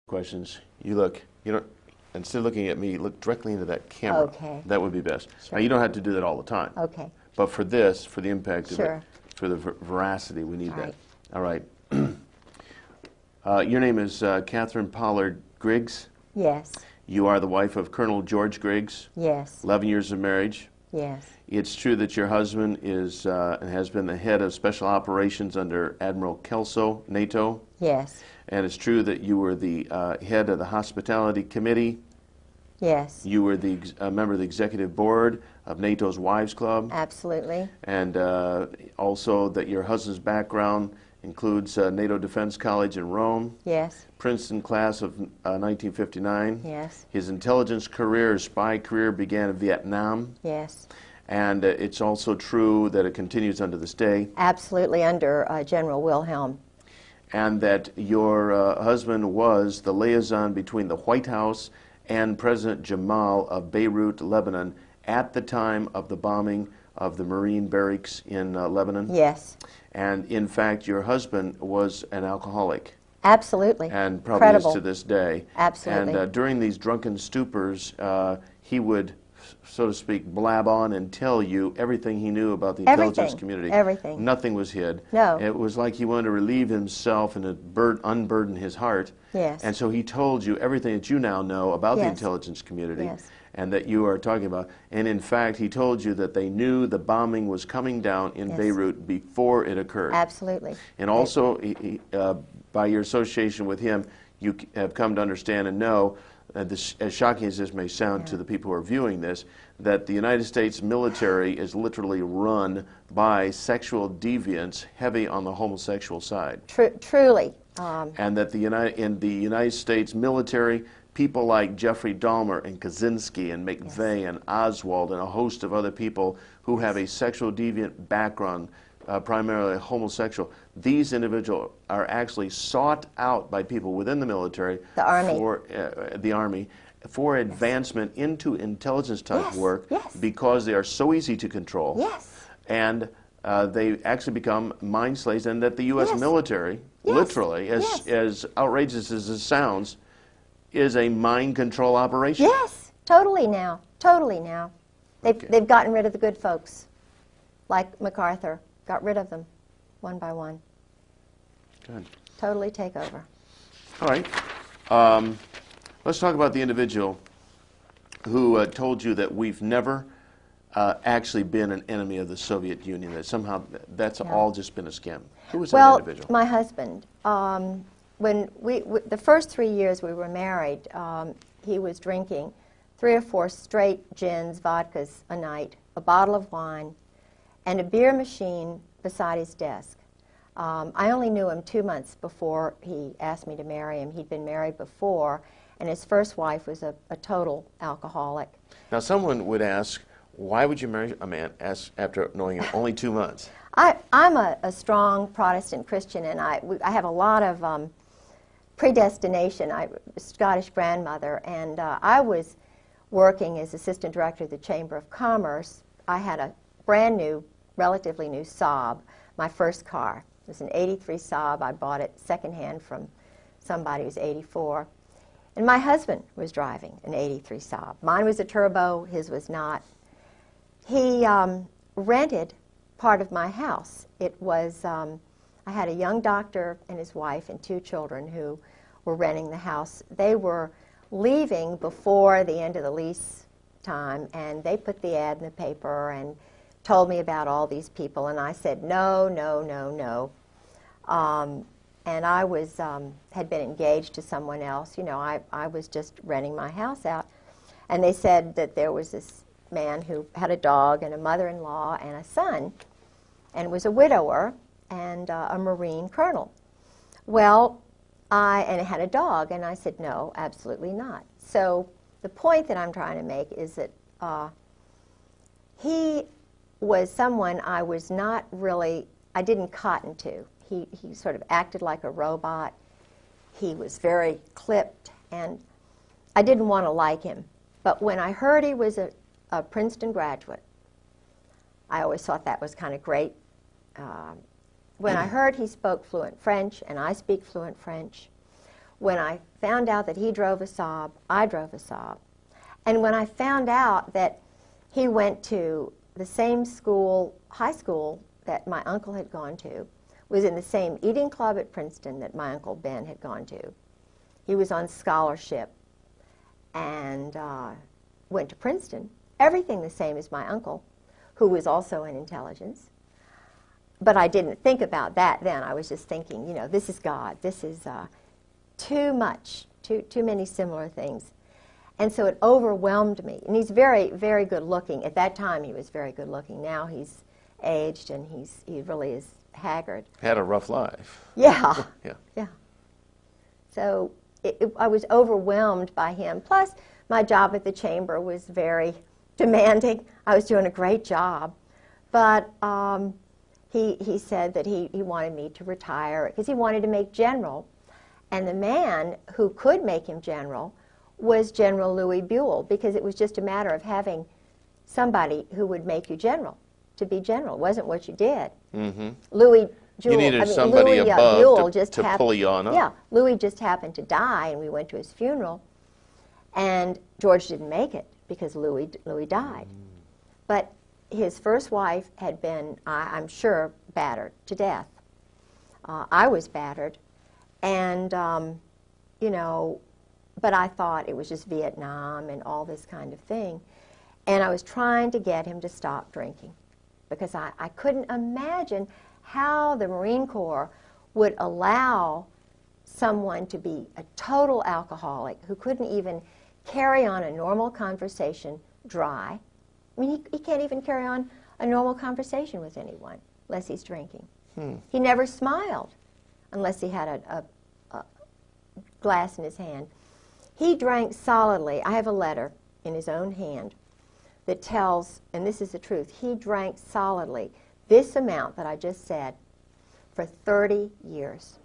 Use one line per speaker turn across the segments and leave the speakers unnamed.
questions, you don't, instead of looking at me, look directly into that camera.
Okay.
That would be best.
Sure.
Now, you don't have to do that all the time.
Okay.
But for this, for the impact of it,
Sure.
for the veracity, we need that.
All
All right. Your name is Catherine Pollard Griggs.
Yes.
You are the wife of Colonel George Griggs.
Yes.
11 years of marriage.
Yes.
It's true that your husband is and has been the head of special operations under Admiral Kelso, NATO.
Yes.
And it's true that you were the head of the hospitality committee.
Yes.
You were the member of the executive board of NATO's Wives Club.
Absolutely.
And also that your husband's background includes NATO Defense College in Rome.
Yes.
Princeton class of 1959.
Yes.
His intelligence career, his spy career began in Vietnam.
Yes.
And it's also true that it continues unto this day.
Absolutely, under General Wilhelm.
And that your husband was the liaison between the White House and President Jamal of Beirut, Lebanon, at the time of the bombing of the Marine barracks in Lebanon.
Yes.
And in fact, your husband was an alcoholic.
Absolutely.
And probably
Incredible.
is to this day.
Absolutely.
And during these drunken stupors, he would, so to speak, blab on and tell you everything he knew about the intelligence community.
Everything.
Nothing was hid.
No.
It was like he wanted to relieve himself and unburden his heart.
Yes.
And so he told you everything that you now know about the
Yes.
intelligence community.
Yes.
And that you are talking about. And in fact, he told you that they knew the bombing was coming down in
Yes.
Beirut before it occurred.
Absolutely.
And also, by your association with him, you have come to understand and know, this, as shocking as this may sound to the people who are viewing this, that the United States military is literally run by sexual deviants heavy on the homosexual side.
Truly.
And that in the United States military, people like Jeffrey Dahmer and Kaczynski and McVeigh and Oswald and a host of other people who have a sexual deviant background, primarily homosexual, these individuals are actually sought out by people within the military,
The Army.
for the Army, for advancement into intelligence type work,
Yes.
because they are so easy to control.
Yes.
And they actually become mind slaves, and that the U.S.
Yes.
military,
Yes.
literally, as outrageous as it sounds, is a mind control operation.
Yes. Totally now. Totally now. They've gotten rid of the good folks, like MacArthur. Got rid of them, one by one.
Good.
Totally take over.
All right. Let's talk about the individual who told you that we've never actually been an enemy of the Soviet Union, that somehow that's all just been a scam. Who was that individual?
My husband. When the first 3 years we were married, he was drinking 3 or 4 straight gins, vodkas a night, a bottle of wine, and a beer machine beside his desk. I only knew him 2 months before he asked me to marry him. He'd been married before, and his first wife was a total alcoholic.
Now, someone would ask, why would you marry a man after knowing him only 2 months?
I'm a strong Protestant Christian, and I have a lot of predestination. I'm a Scottish grandmother, and I was working as assistant director of the Chamber of Commerce. I had a brand new, relatively new Saab, my first car. It was an 83 Saab. I bought it secondhand from somebody who was 84. And my husband was driving an 83 Saab. Mine was a turbo, his was not. He rented part of my house. It was, I had a young doctor and his wife and 2 children who were renting the house. They were leaving before the end of the lease time, and they put the ad in the paper and told me about all these people, and I said, no, no, no, no. And I was, had been engaged to someone else. You know, I was just renting my house out. And they said that there was this man who had a dog and a mother-in-law and a son, and was a widower and a Marine colonel. Well, and had a dog, and I said, no, absolutely not. So the point that I'm trying to make is that he was someone I was not really, I didn't cotton to. He sort of acted like a robot. He was very clipped, and I didn't want to like him. But when I heard he was a Princeton graduate, I always thought that was kind of great. When I heard he spoke fluent French, and I speak fluent French, when I found out that he drove a Saab, I drove a Saab. And when I found out that he went to the same school, high school, that my uncle had gone to, was in the same eating club at Princeton that my Uncle Ben had gone to. He was on scholarship and went to Princeton. Everything the same as my uncle, who was also in intelligence. But I didn't think about that then. I was just thinking, you know, this is God. This is too much, too many similar things. And so it overwhelmed me. And he's very, very good looking. At that time, he was very good looking. Now he's aged and he really is haggard.
Had a rough life.
Yeah.
Yeah.
Yeah. So I was overwhelmed by him. Plus, my job at the chamber was very demanding. I was doing a great job. But he said that he wanted me to retire because he wanted to make general. And the man who could make him general was General Louis Buell, because it was just a matter of having somebody who would make you general. To be general. It wasn't what you did.
Mm-hmm.
Louis Buell,
you needed somebody above
Buell
to pull you on up.
Yeah, Louis just happened to die, and we went to his funeral, and George didn't make it because Louis died. But his first wife had been, I'm sure, battered to death. I was battered, and, you know, but I thought it was just Vietnam and all this kind of thing. And I was trying to get him to stop drinking because I couldn't imagine how the Marine Corps would allow someone to be a total alcoholic who couldn't even carry on a normal conversation dry. I mean, he can't even carry on a normal conversation with anyone unless he's drinking. He never smiled unless he had a glass in his hand. He drank solidly. I have a letter in his own hand that tells, and this is the truth, he drank solidly this amount that I just said for 30 years.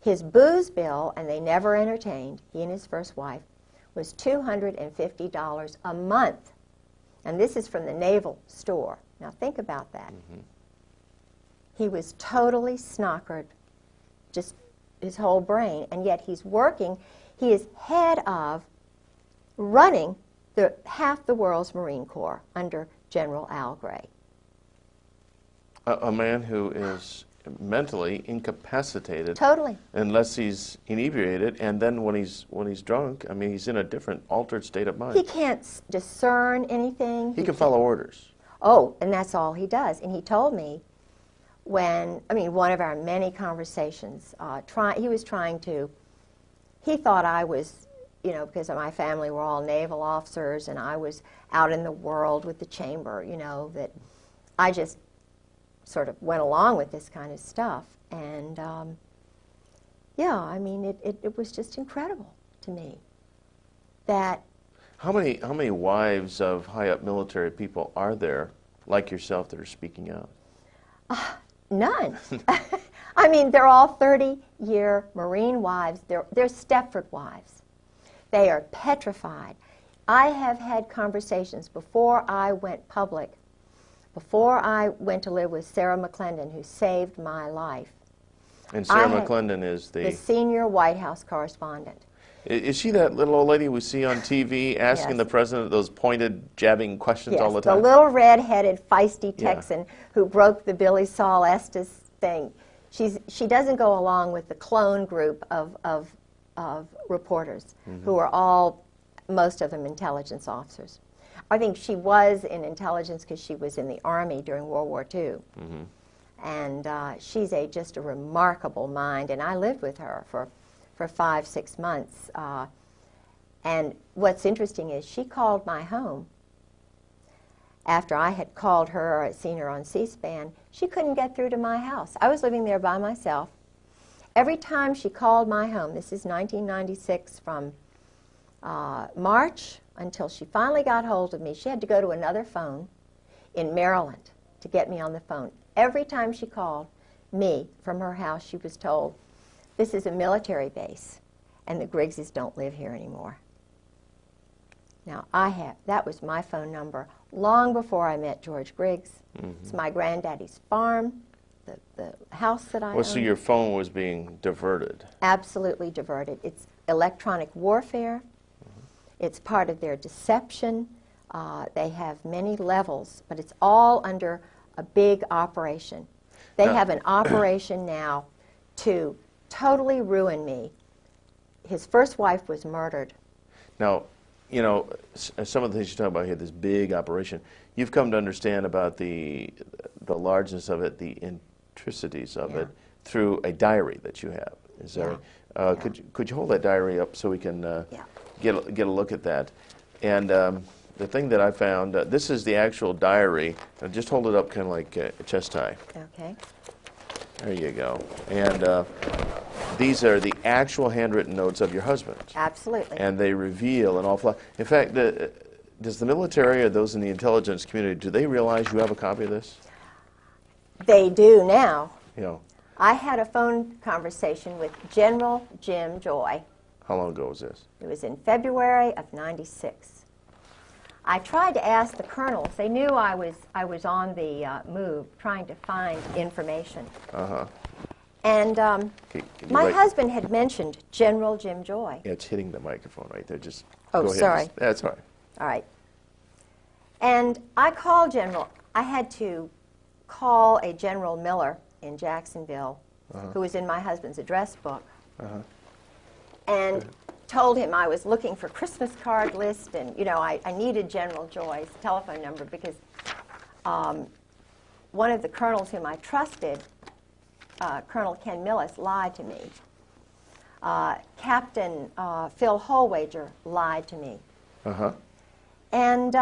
His booze bill, and they never entertained, he and his first wife, was $250 a month. And this is from the Naval Store. Now think about that. Mm-hmm. He was totally snockered, just his whole brain, and yet he's working. He is head of running half the world's Marine Corps under General Al Gray.
A man who is mentally incapacitated.
Totally.
Unless he's inebriated, and then when he's drunk, I mean, he's in a different, altered state of mind.
He can't discern anything.
He can follow orders.
Oh, and that's all he does. And he told me when, I mean, one of our many conversations, he was trying to, he thought I was, you know, because my family were all naval officers and I was out in the world with the chamber, you know, that I just sort of went along with this kind of stuff. And, yeah, I mean, it was just incredible to me that...
How many wives of high-up military people are there, like yourself, that are speaking out?
None. I mean, they're all 30-year Marine wives. They're Stepford wives. They are petrified. I have had conversations before I went public, before I went to live with Sarah McClendon, who saved my life.
And Sarah McClendon is the
senior White House correspondent.
Is she that little old lady we see on TV asking the president those pointed, jabbing questions all the time?
The little red-headed, feisty Texan who broke the Billy Saul Estes thing. She doesn't go along with the clone group of reporters who are all, most of them, intelligence officers. I think she was in intelligence because she was in the Army during World War II. And she's just a remarkable mind, and I lived with her for 5-6 months. And what's interesting is she called my home after I had called her or seen her on C-SPAN. She couldn't get through to my house. I was living there by myself. Every time she called my home, this is 1996, from March until she finally got hold of me, she had to go to another phone in Maryland to get me on the phone. Every time she called me from her house, she was told, "This is a military base, and the Griggses don't live here anymore." Now, that was my phone number long before I met George Griggs. It's my granddaddy's farm. the house that I
Well, so
own.
your phone was being diverted.
Absolutely diverted. It's electronic warfare. It's part of their deception. They have many levels, but it's all under a big operation. They have an operation now to totally ruin me. His first wife was murdered.
Now, you know, some of the things you talk about here, this big operation, you've come to understand about the largeness of it, the intricacies of it, through a diary that you have. Is that right? Could you hold that diary up so we can get a look at that? And the thing that I found, this is the actual diary. Just hold it up kind of like a chest tie.
Okay.
There you go. And these are the actual handwritten notes of your husband.
Absolutely.
And they reveal an awful lot. In fact, does the military or those in the intelligence community, do they realize you have a copy of this?
They do now.
You know,
I had a phone conversation with General Jim Joy.
how long ago was this?
It was in February of '96. I tried to ask the colonels. They knew I was on the move, trying to find information. And my husband had mentioned General Jim Joy.
Yeah, it's hitting the microphone right there. Just
Oh,
go ahead.
sorry.
That's all right.
All right. And I called General. I had to call a General Miller in Jacksonville, who was in my husband's address book, and told him I was looking for Christmas card list, and you know I needed General Joy's telephone number because one of the colonels whom I trusted, Colonel Ken Millis, lied to me. Captain Phil Holwager lied to me. And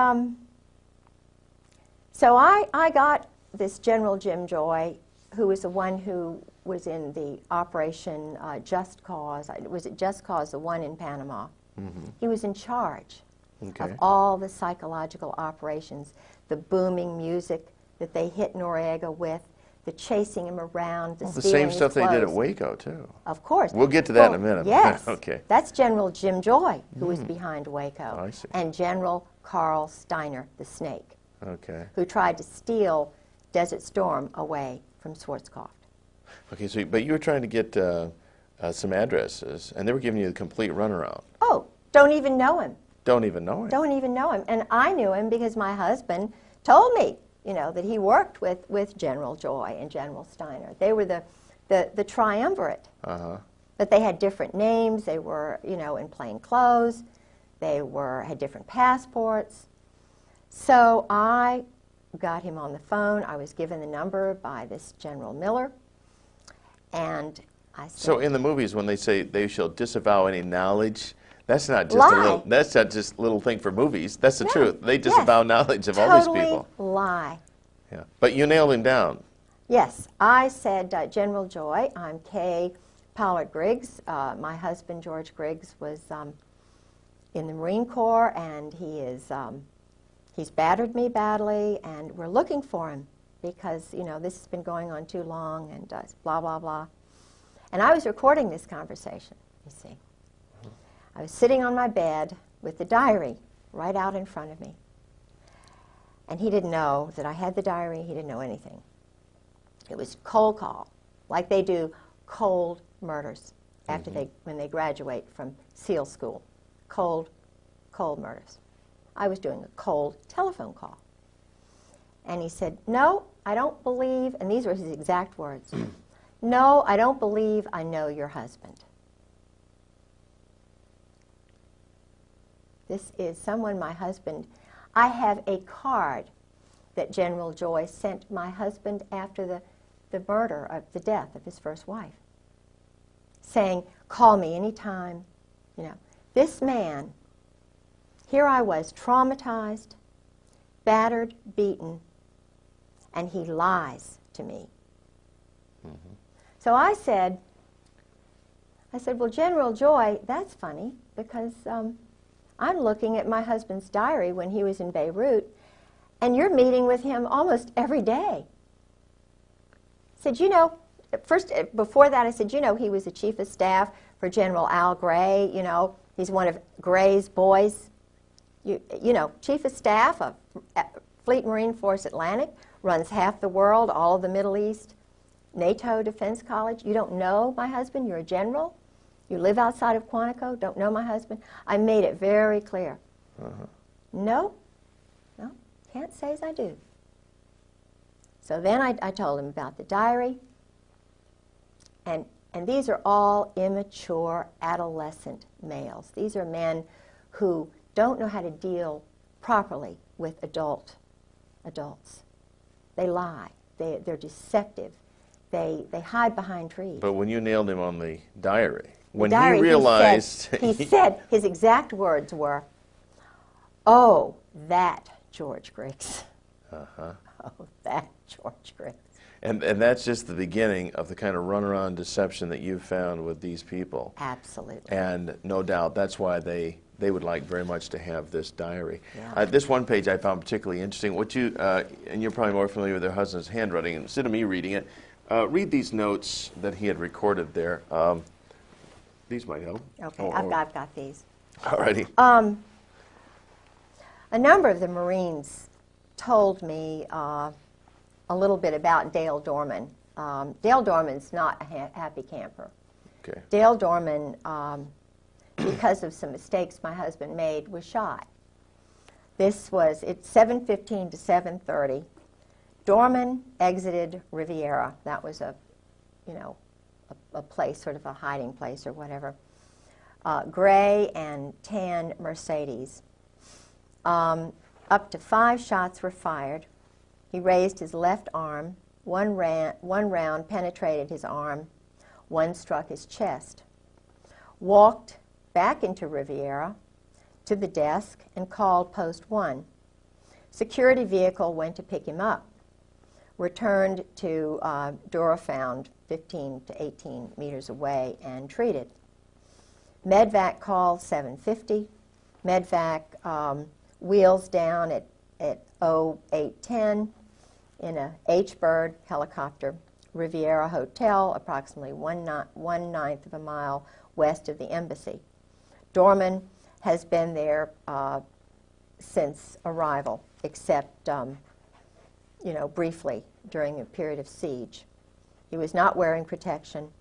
so I got this General Jim Joy, who was the one who was in the Operation Just Cause. Was it Just Cause, the one in Panama? He was in charge of all the psychological operations, the booming music that they hit Noriega with, the chasing him around, the stealing
same stuff
his
they did at
clothes.
Waco, too.
Of course.
We'll get to that in a minute.
Yes.
Okay.
That's General Jim Joy, who was behind Waco.
I see.
And General Carl Steiner, the Snake,
Okay.
who tried to steal Desert Storm away from Schwarzkopf.
Okay, so, but you were trying to get some addresses, and they were giving you the complete runaround.
Oh, don't even know him.
Don't even know him.
Don't even know him. And I knew him because my husband told me, you know, that he worked with General Joy and General Steiner. They were the triumvirate. But they had different names. They were, you know, in plain clothes. They had different passports. So I got him on the phone. I was given the number by this General Miller. And I said,
So in the movies, when they say they shall disavow any knowledge, that's not just a little thing for movies. That's the truth. They disavow knowledge of all these people.
Totally lie.
Yeah. But you nailed him down.
Yes, I said, General Joy, I'm Kay Griggs. My husband, George Griggs, was in the Marine Corps, and he's battered me badly, and we're looking for him because, you know, this has been going on too long, and blah, blah, blah. And I was recording this conversation, you see. I was sitting on my bed with the diary right out in front of me. And he didn't know that I had the diary. He didn't know anything. It was cold call, like they do cold murders after when they graduate from SEAL school. Cold murders. I was doing a cold telephone call. And he said, no, I don't believe, and these were his exact words, no, I don't believe I know your husband. This is someone my husband, I have a card that General Joy sent my husband after the murder, of the death of his first wife, saying, call me anytime. You know, this man, here I was, traumatized, battered, beaten, and he lies to me. So I said, well, General Joy, that's funny, because I'm looking at my husband's diary when he was in Beirut, and you're meeting with him almost every day. I said, you know, first, before that, I said, you know, he was the chief of staff for General Al Gray. You know, he's one of Gray's boys. You know, chief of staff of Fleet Marine Force Atlantic, runs half the world, all of the Middle East. NATO Defense College? You don't know my husband? You're a general? You live outside of Quantico? Don't know my husband? I made it very clear. No, can't say as I do. So then I told him about the diary, and these are all immature adolescent males. These are men who don't know how to deal properly with adults. They lie. They're deceptive. They hide behind trees.
But when you nailed him on the diary, when
he
realized...
He said, his exact words were, "Oh, that George Griggs." Oh, that George Griggs.
And that's just the beginning of the kind of runaround deception that you've found with these people.
Absolutely.
And no doubt that's why they would like very much to have this diary.
Yeah.
This one page I found particularly interesting. What you and you're probably more familiar with their husband's handwriting. Instead of me reading it, read these notes that he had recorded there. These might help.
Okay, I've got these.
Alrighty.
A number of the Marines told me a little bit about Dale Dorman. Dale Dorman's not a happy camper.
Okay.
Dale Dorman, because of some mistakes my husband made, was shot. This was at 7:15 to 7:30. Dorman exited Riviera. That was a place, sort of a hiding place or whatever. Gray and tan Mercedes. Up to 5 shots were fired. He raised his left arm. One round penetrated his arm. One struck his chest. Walked back into Riviera to the desk and called Post 1. Security vehicle went to pick him up. Returned to Durafound, 15 to 18 meters away, and treated. Medvac called 7:50. Medvac wheels down at 08:10 in a H-Bird helicopter. Riviera Hotel, approximately 1/9 of a mile west of the embassy. Dorman has been there since arrival, except briefly during a period of siege. He was not wearing protection.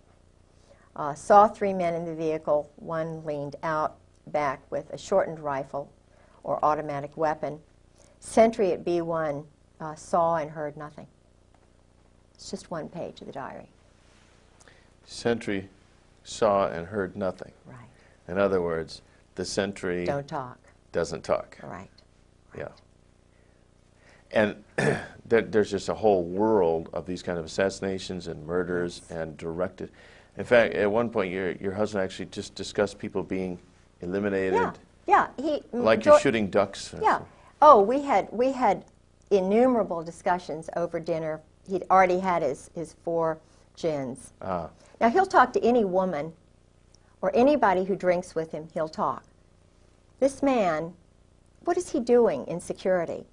Saw 3 men in the vehicle. One leaned out back with a shortened rifle or automatic weapon. Sentry at B1 saw and heard nothing. It's just one page of the diary.
Sentry saw and heard nothing.
Right.
In other words, the sentry
don't talk.
Doesn't talk.
Right.
Yeah. And there's just a whole world of these kind of assassinations and murders and directed. In fact, at one point, your husband actually just discussed people being eliminated.
Yeah.
Like you're shooting ducks.
Yeah. Oh, we had innumerable discussions over dinner. He'd already had his 4 gins. Now he'll talk to any woman or anybody who drinks with him. He'll talk. This man, what is he doing in security?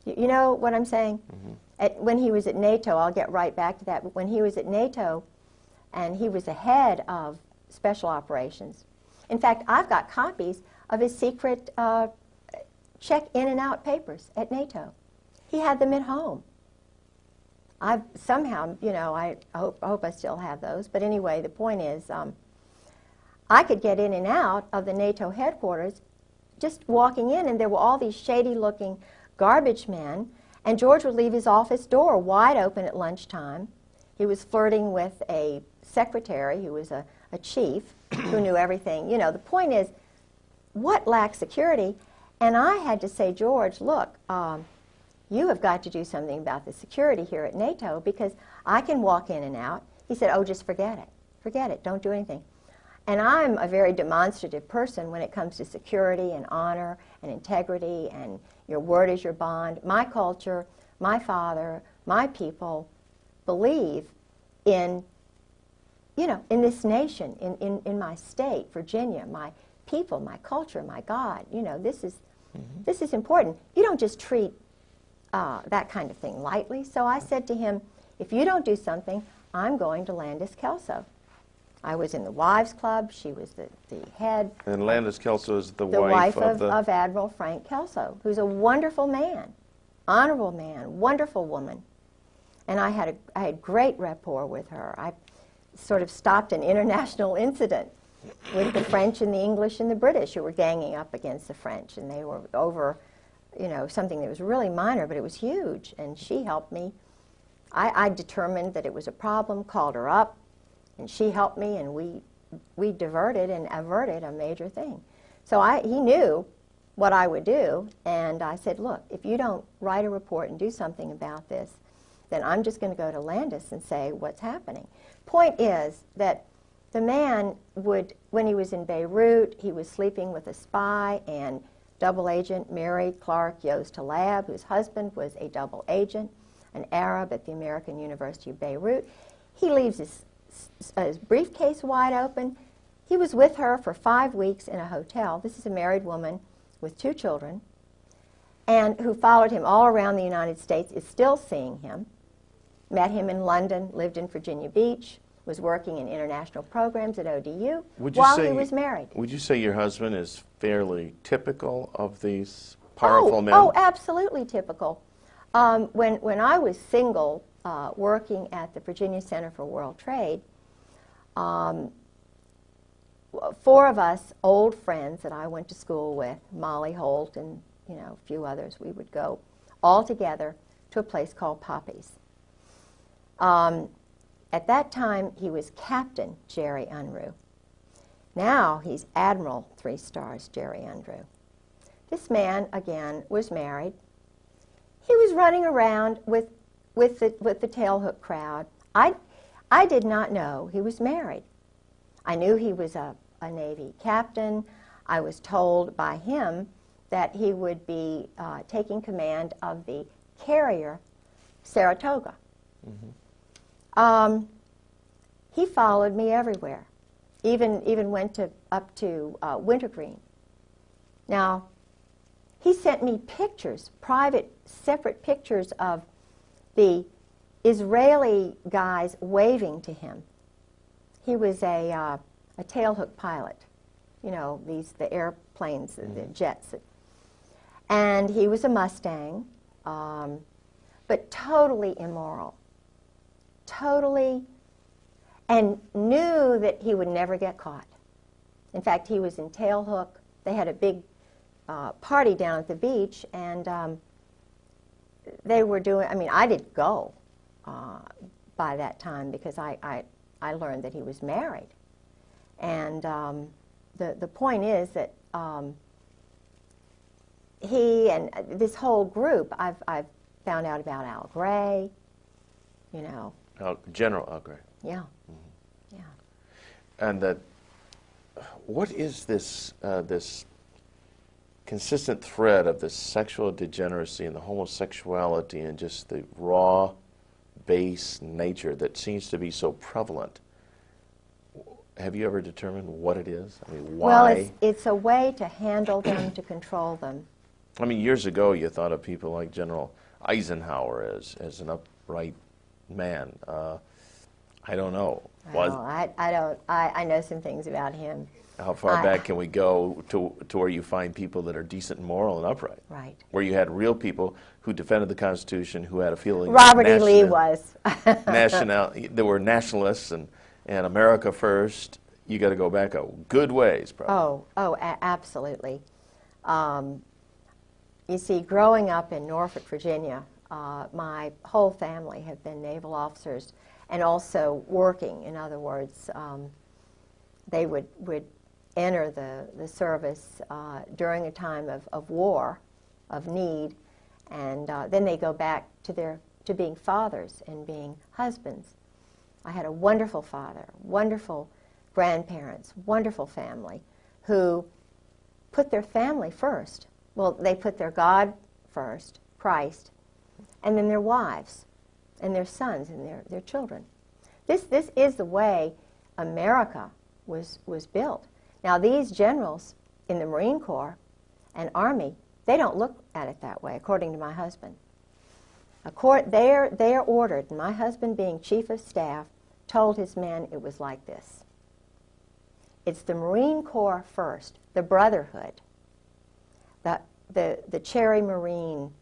You know what I'm saying? Mm-hmm. When he was at NATO, I'll get right back to that, but when he was at NATO and he was the head of special operations. In fact, I've got copies of his secret check in and out papers at NATO. He had them at home. I hope I still have those, but anyway, the point is I could get in and out of the NATO headquarters just walking in, and there were all these shady-looking garbage men, and George would leave his office door wide open at lunchtime. He was flirting with a secretary who was a chief who knew everything. You know, the point is, what lacks security? And I had to say, George, look, you have got to do something about the security here at NATO because I can walk in and out. He said, oh, just forget it. Forget it. Don't do anything. And I'm a very demonstrative person when it comes to security and honor and integrity, and your word is your bond. My culture, my father, my people believe in, in this nation, in my state, Virginia, my people, my culture, my God. This is important. You don't just treat that kind of thing lightly. So I said to him, if you don't do something, I'm going to Landis Kelso. I was in the Wives Club. She was the head.
And Landis Kelso is the
wife of Admiral Frank Kelso, who's a wonderful man, honorable man, wonderful woman. And I had great rapport with her. I sort of stopped an international incident with the French and the English and the British who were ganging up against the French, and they were over, you know, something that was really minor, but it was huge. And she helped me. I determined that it was a problem, called her up, and she helped me, and we diverted and averted a major thing. So he knew what I would do, and I said, look, if you don't write a report and do something about this, then I'm just going to go to Landis and say what's happening. Point is that the man would, when he was in Beirut, he was sleeping with a spy and double agent Mary Clark Yost Talab, whose husband was a double agent, an Arab at the American University of Beirut. He leaves his briefcase wide open. He was with her for 5 weeks in a hotel. This is a married woman with 2 children, and who followed him all around the United States, is still seeing him. Met him in London, lived in Virginia Beach, was working in international programs at ODU while he was married.
Would you say your husband is fairly typical of these powerful men?
Oh, absolutely typical. When I was single, working at the Virginia Center for World Trade, 4 of us old friends that I went to school with, Molly Holt and a few others, we would go all together to a place called Poppy's. At that time, he was Captain Jerry Unruh. Now he's Admiral 3 stars Jerry Unruh. This man, again, was married. He was running around with the tailhook crowd. I did not know he was married. I knew he was a Navy captain. I was told by him that he would be taking command of the carrier Saratoga.
Mm-hmm.
He followed me everywhere, even went up to Wintergreen. Now, he sent me pictures, private, separate pictures of the Israeli guys waving to him. He was a tailhook pilot, the airplanes, the jets. And he was a Mustang, but totally immoral. Totally, and knew that he would never get caught. In fact, he was in tailhook. They had a big party down at the beach, and they were doing, I didn't go by that time because I learned that he was married. And the point is that he and this whole group, I've found out about Al Gray,
General Al Gray.
Yeah.
Mm-hmm. Yeah. And what is this this consistent thread of the sexual degeneracy and the homosexuality and just the raw, base nature that seems to be so prevalent? Have you ever determined what it is? Why?
Well, it's a way to handle them, to control them.
Years ago you thought of people like General Eisenhower as an upright man. I don't know.
I know some things about him.
How far back can we go to where you find people that are decent and moral and upright?
Right.
Where you had real people who defended the Constitution, who had a feeling.
Robert E. Lee was.
There were nationalists and America first. You got to go back a good ways, probably.
Absolutely. You see, growing up in Norfolk, Virginia, my whole family have been naval officers and also working. In other words, they would enter the service during a time of war, of need, and then they go back to being fathers and being husbands. I had a wonderful father, wonderful grandparents, wonderful family who put their family first. Well, they put their God first, Christ, and then their wives and their sons and their children. This is the way America was built. Now, these generals in the Marine Corps and Army, they don't look at it that way, according to my husband. They're ordered, and my husband, being chief of staff, told his men it was like this. It's the Marine Corps first, the brotherhood, the Cherry Marine,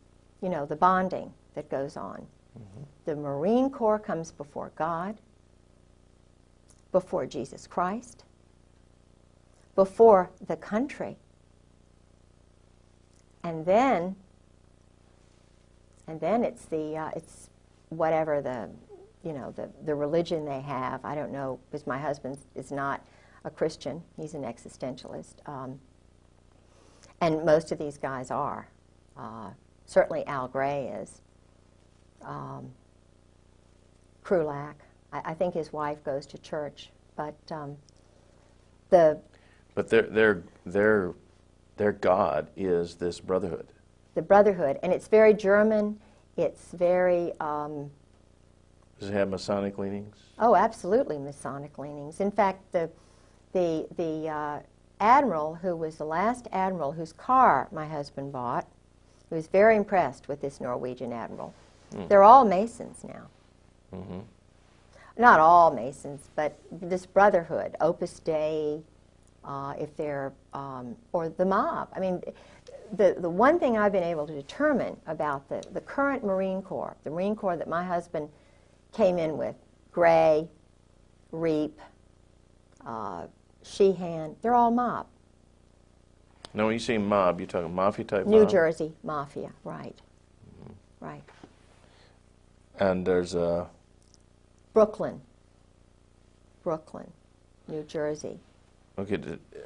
the bonding that goes on. Mm-hmm. the Marine Corps comes before God, before Jesus Christ, before the country. And then it's it's whatever the religion they have. I don't know, because my husband is not a Christian. He's an existentialist. And most of these guys are. Certainly Al Gray is. Krulak. I think his wife goes to church, but
their God is this brotherhood.
The brotherhood, and it's very German. It's very.
Does it have Masonic leanings?
Oh, absolutely Masonic leanings. In fact, the admiral who was the last admiral whose car my husband bought, he was very impressed with this Norwegian admiral. They're all Masons now.
Mm-hmm.
Not all Masons, but this brotherhood, Opus Dei, if they're, or the mob. I mean, the one thing I've been able to determine about the current Marine Corps, the Marine Corps that my husband came in with, Gray, Reap, Sheehan, they're all mob.
No, when you say mob, you're talking mafia type
New
mob?
Jersey mafia, right. Mm-hmm. Right.
And there's a...
Brooklyn, New Jersey.
Okay,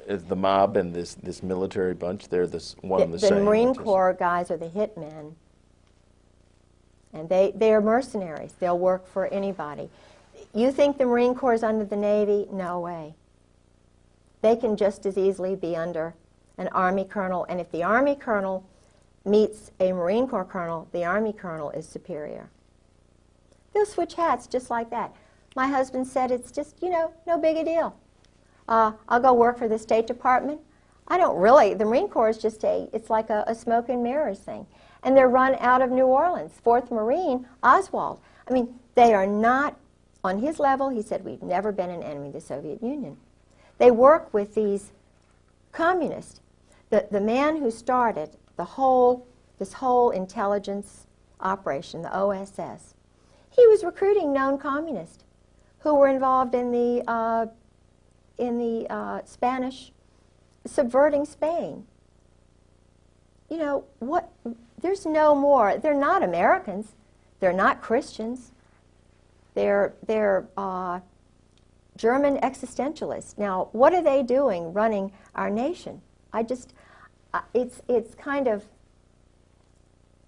is the mob and this military bunch, they're one and the same?
The Marine Corps guys are the hitmen, and they are mercenaries. They'll work for anybody. You think the Marine Corps is under the Navy? No way. They can just as easily be under an Army colonel, and if the Army colonel meets a Marine Corps colonel, the Army colonel is superior. They'll switch hats just like that. My husband said it's just, no big a deal. I'll go work for the State Department. I don't really. The Marine Corps is just it's like a smoke and mirrors thing. And they're run out of New Orleans. 4th Marine, Oswald. I mean, they are not on his level. He said, we've never been an enemy of the Soviet Union. They work with these communists. The man who started this whole intelligence operation, the OSS, he was recruiting known communists who were involved in the Spanish subverting Spain. What? There's no more. They're not Americans. They're not Christians. They're German existentialists. Now, what are they doing running our nation? It's kind of,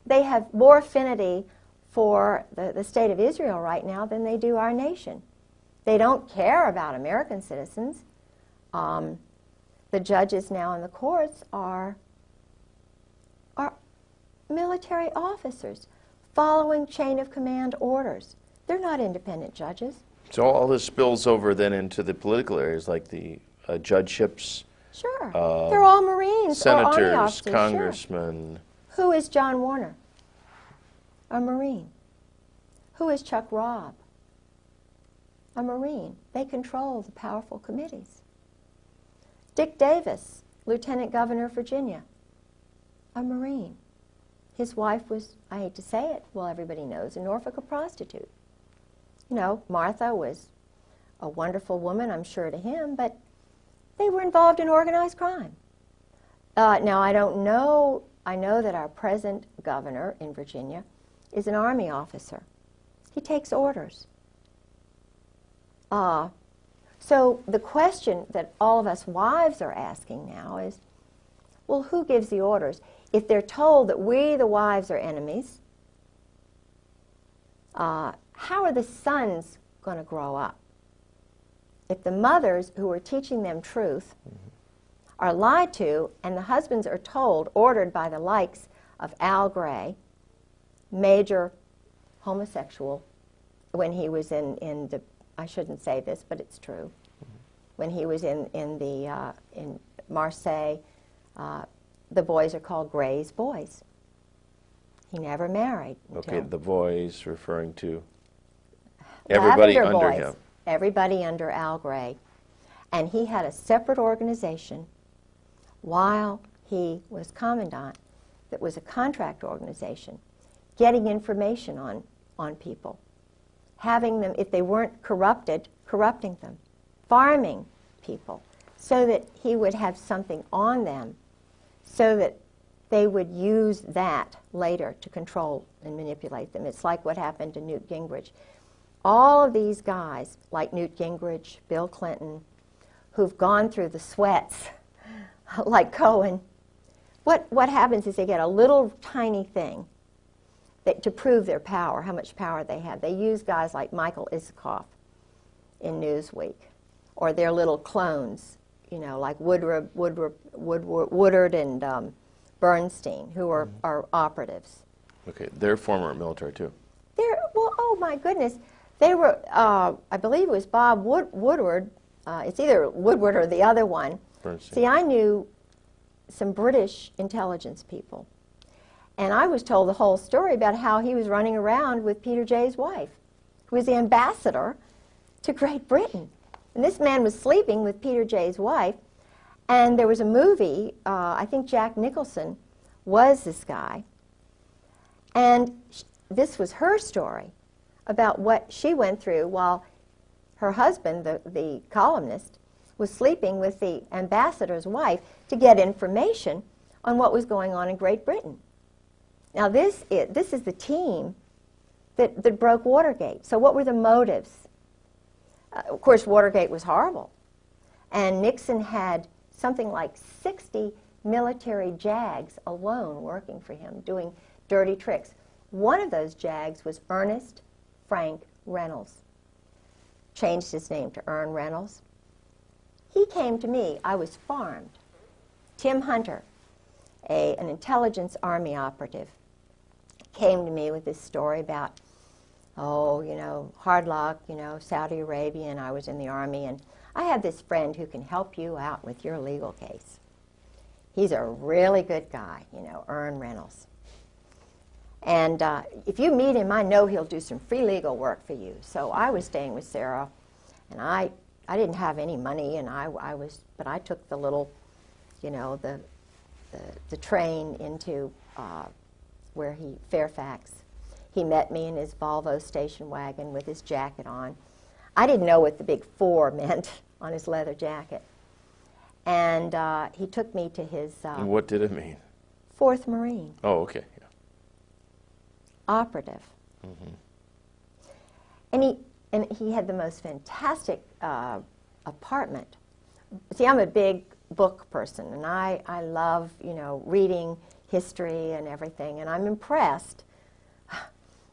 they have more affinity for the state of Israel right now than they do our nation. They don't care about American citizens. The judges now in the courts are military officers following chain of command orders. They're not independent judges.
So all this spills over then into the political areas like the judgeships.
Sure. They're all Marines or Army
senators,
officers.
congressmen.
Sure. Who is John Warner? A Marine. Who is Chuck Robb? A Marine. They control the powerful committees. Dick Davis, Lieutenant Governor of Virginia, a Marine. His wife was, I hate to say it, well, everybody knows, in Norfolk, a prostitute. Martha was a wonderful woman, I'm sure, to him, but they were involved in organized crime. Now, I don't know, I know that our present governor in Virginia is an Army officer. He takes orders. So the question that all of us wives are asking now is, well, who gives the orders? If they're told that we, the wives, are enemies, how are the sons going to grow up? If the mothers who are teaching them truth are lied to, and the husbands are told, ordered by the likes of Al Gray, major homosexual, when he was in the, I shouldn't say this, but it's true, when he was in Marseille, the boys are called Gray's boys. He never married.
Okay, the boys referring to everybody under
boys,
him.
Everybody under Al Gray. And he had a separate organization while he was commandant that was a contract organization, getting information on people, having them, if they weren't corrupted, corrupting them, farming people, so that he would have something on them, so that they would use that later to control and manipulate them. It's like what happened to Newt Gingrich. All of these guys, like Newt Gingrich, Bill Clinton, who've gone through the sweats, like Cohen, what happens is they get a little tiny thing that, to prove their power, how much power they have. They use guys like Michael Isikoff in Newsweek, or their little clones, you know, like Woodard and Bernstein, who are operatives.
Okay, they're former military too.
Well, oh my goodness. They were, I believe it was Bob Woodward. It's either Woodward or the other one.
Bernstein.
See, I knew some British intelligence people. And I was told the whole story about how he was running around with Peter Jay's wife, who was the ambassador to Great Britain. And this man was sleeping with Peter Jay's wife. And there was a movie, I think Jack Nicholson was this guy. And this was her story about what she went through while her husband, the columnist, was sleeping with the ambassador's wife to get information on what was going on in Great Britain. Now this is the team that broke Watergate. So what were the motives? Of course, Watergate was horrible. And Nixon had something like 60 military JAGs alone working for him, doing dirty tricks. One of those JAGs was Ernest Frank Reynolds. Changed his name to Ern Reynolds. He came to me. I was farmed. Tim Hunter, an intelligence army operative, came to me with this story about, oh, you know, hard luck, you know, Saudi Arabia, and I was in the army, and I have this friend who can help you out with your legal case. He's a really good guy, you know, Ern Reynolds. And if you meet him, I know he'll do some free legal work for you. So I was staying with Sarah, and I didn't have any money, and but I took the little, you know, the train into Fairfax. He met me in his Volvo station wagon with his jacket on. I didn't know what the big 4 meant on his leather jacket. And he took me to his...
what did it mean?
4th Marine.
Oh, okay. Yeah.
Operative.
Mm-hmm.
And he had the most fantastic apartment. See, I'm a big book person, and I love, you know, reading history and everything, and I'm impressed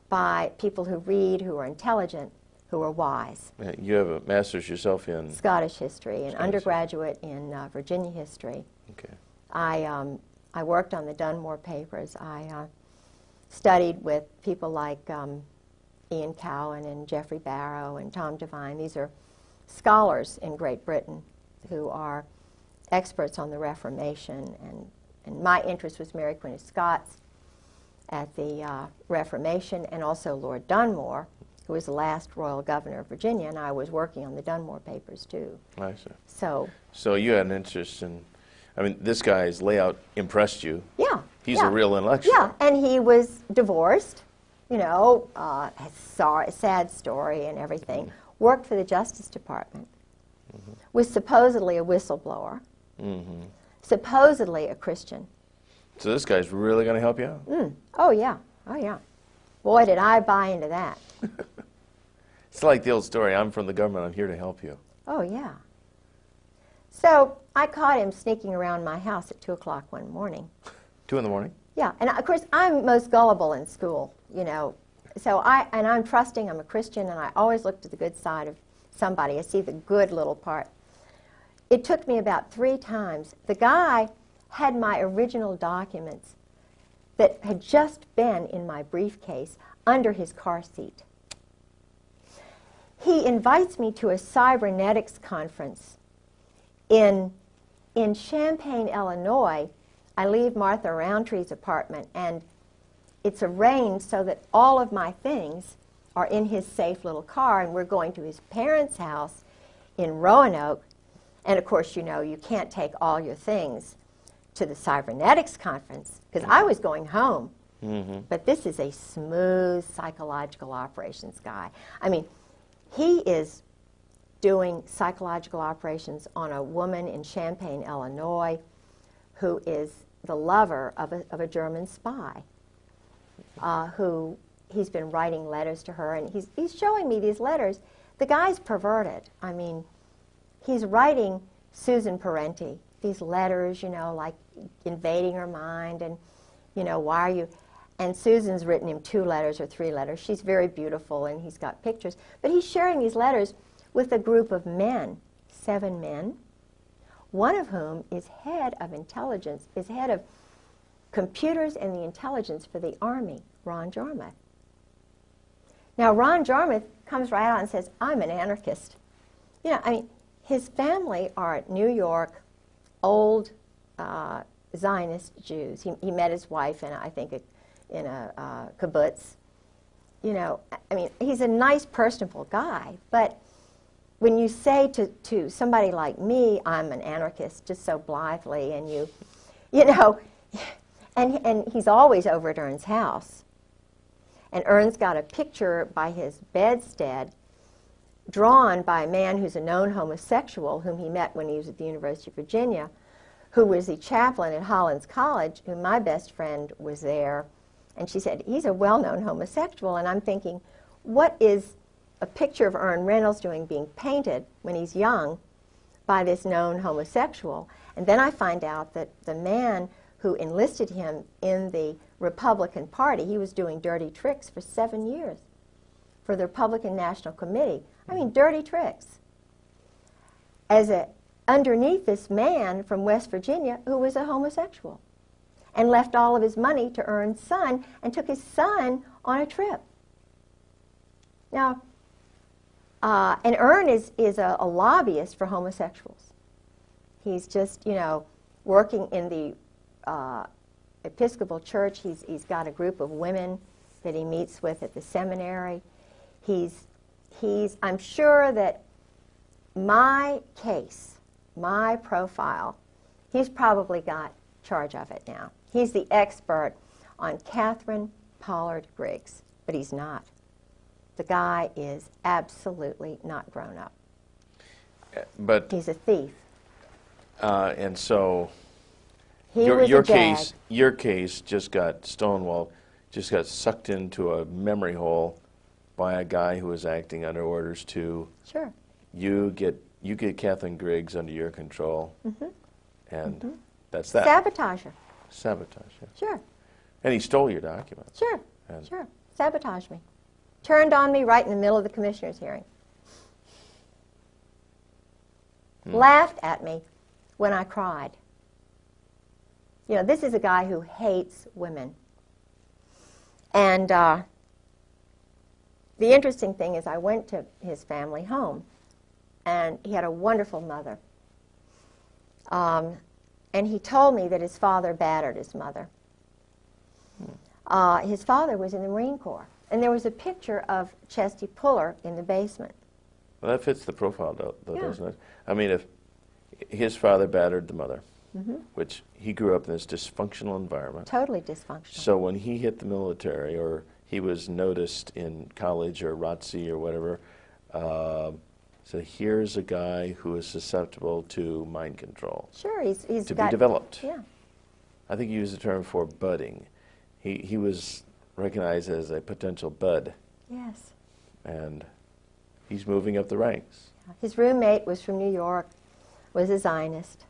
by people who read, who are intelligent, who are wise.
You have a master's yourself in?
Scottish history, and undergraduate in Virginia history.
Okay.
I worked on the Dunmore papers. I studied with people like Ian Cowan and Geoffrey Barrow and Tom Devine. These are scholars in Great Britain who are experts on the Reformation, and my interest was Mary Queen of Scots at the Reformation, and also Lord Dunmore, who was the last royal governor of Virginia, and I was working on the Dunmore papers too.
I see.
So
you had an interest in, I mean, this guy's layout impressed you.
Yeah.
He's a real intellectual.
Yeah, and he was divorced, you know, a sad story and everything. Mm-hmm. Worked for the Justice Department. Mm-hmm. Was supposedly a whistleblower. Mm-hmm. Supposedly a Christian.
So this guy's really going to help you out?
Mm. Oh, yeah. Oh, yeah. Boy, did I buy into that.
It's like the old story, I'm from the government, I'm here to help you.
Oh, yeah. So I caught him sneaking around my house at 2 o'clock one morning.
2 in the morning?
Yeah, and of course I'm most gullible in school, you know. So I'm trusting, I'm a Christian, and I always look to the good side of somebody. I see the good little part. It took me about 3 times. The guy had my original documents that had just been in my briefcase under his car seat. He invites me to a cybernetics conference in Champaign, Illinois. I leave Martha Roundtree's apartment, and it's arranged so that all of my things are in his safe little car, and we're going to his parents' house in Roanoke. And of course, you know, you can't take all your things to the cybernetics conference, because I was going home. But this is a smooth psychological operations guy. I mean, he is doing psychological operations on a woman in Champaign, Illinois, who is the lover of a German spy, who he's been writing letters to her, and he's showing me these letters. The guy's perverted. I mean, he's writing Susan Parenti these letters, you know, like invading her mind, and, you know, why are you... And Susan's written him 2 letters or 3 letters. She's very beautiful, and he's got pictures. But he's sharing these letters with a group of men, 7 men, one of whom is head of intelligence, is head of computers and the intelligence for the Army, Ron Jarmuth. Now, Ron Jarmuth comes right out and says, I'm an anarchist. You know, I mean, his family are New York, old Zionist Jews. He met his wife in, I think, in a kibbutz. You know, I mean, he's a nice, personable guy, but when you say to somebody like me, I'm an anarchist, just so blithely, and you know, and he's always over at Ern's house. And Ern's got a picture by his bedstead drawn by a man who's a known homosexual whom he met when he was at the University of Virginia, who was the chaplain at Hollins College, who my best friend was there. And she said, he's a well-known homosexual. And I'm thinking, what is a picture of Ern Reynolds doing being painted when he's young by this known homosexual? And then I find out that the man who enlisted him in the Republican Party, he was doing dirty tricks for 7 years for the Republican National Committee. I mean, dirty tricks. Underneath this man from West Virginia who was a homosexual, and left all of his money to Ern's son and took his son on a trip. Now, and Ern is a lobbyist for homosexuals. He's just, you know, working in the Episcopal Church. He's got a group of women that he meets with at the seminary. I'm sure that my case, my profile, he's probably got charge of it now. He's the expert on Catherine Pollard Griggs, but he's not. The guy is absolutely not grown up.
But
he's a thief.
And so
he
your case just got stonewalled, just got sucked into a memory hole by a guy who was acting under orders to
Sure.
You get Catherine Griggs under your control, and that's that.
Sabotage her.
Sabotage, yeah.
Sure.
And he stole your documents.
Sure. Sure. Sabotage me. Turned on me right in the middle of the commissioner's hearing. Laughed at me when I cried. You know, this is a guy who hates women. And the interesting thing is I went to his family home, and he had a wonderful mother. And he told me that his father battered his mother. His father was in the Marine Corps. And there was a picture of Chesty Puller in the basement.
Well, that fits the profile, though, doesn't it? I mean, if his father battered the mother, which he grew up in this dysfunctional environment.
Totally dysfunctional.
So when he hit the military, or he was noticed in college or ROTC or whatever, so here's a guy who is susceptible to mind control.
Sure, he's
to be developed.
Yeah.
I think you used the term for budding. He was recognized as a potential bud.
Yes.
And he's moving up the ranks.
His roommate was from New York, was a Zionist,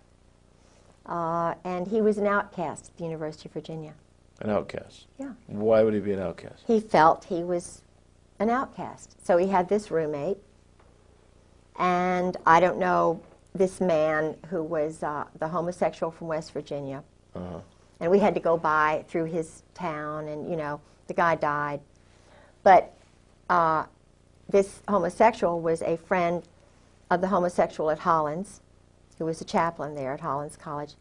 and he was an outcast at the University of Virginia.
An outcast?
Yeah.
Why would he be an outcast?
He felt he was an outcast. So he had this roommate, and I don't know, this man who was the homosexual from West Virginia. And we had to go by through his town, and, you know, the guy died. But this homosexual was a friend of the homosexual at Hollins, who was a chaplain there at Hollins College,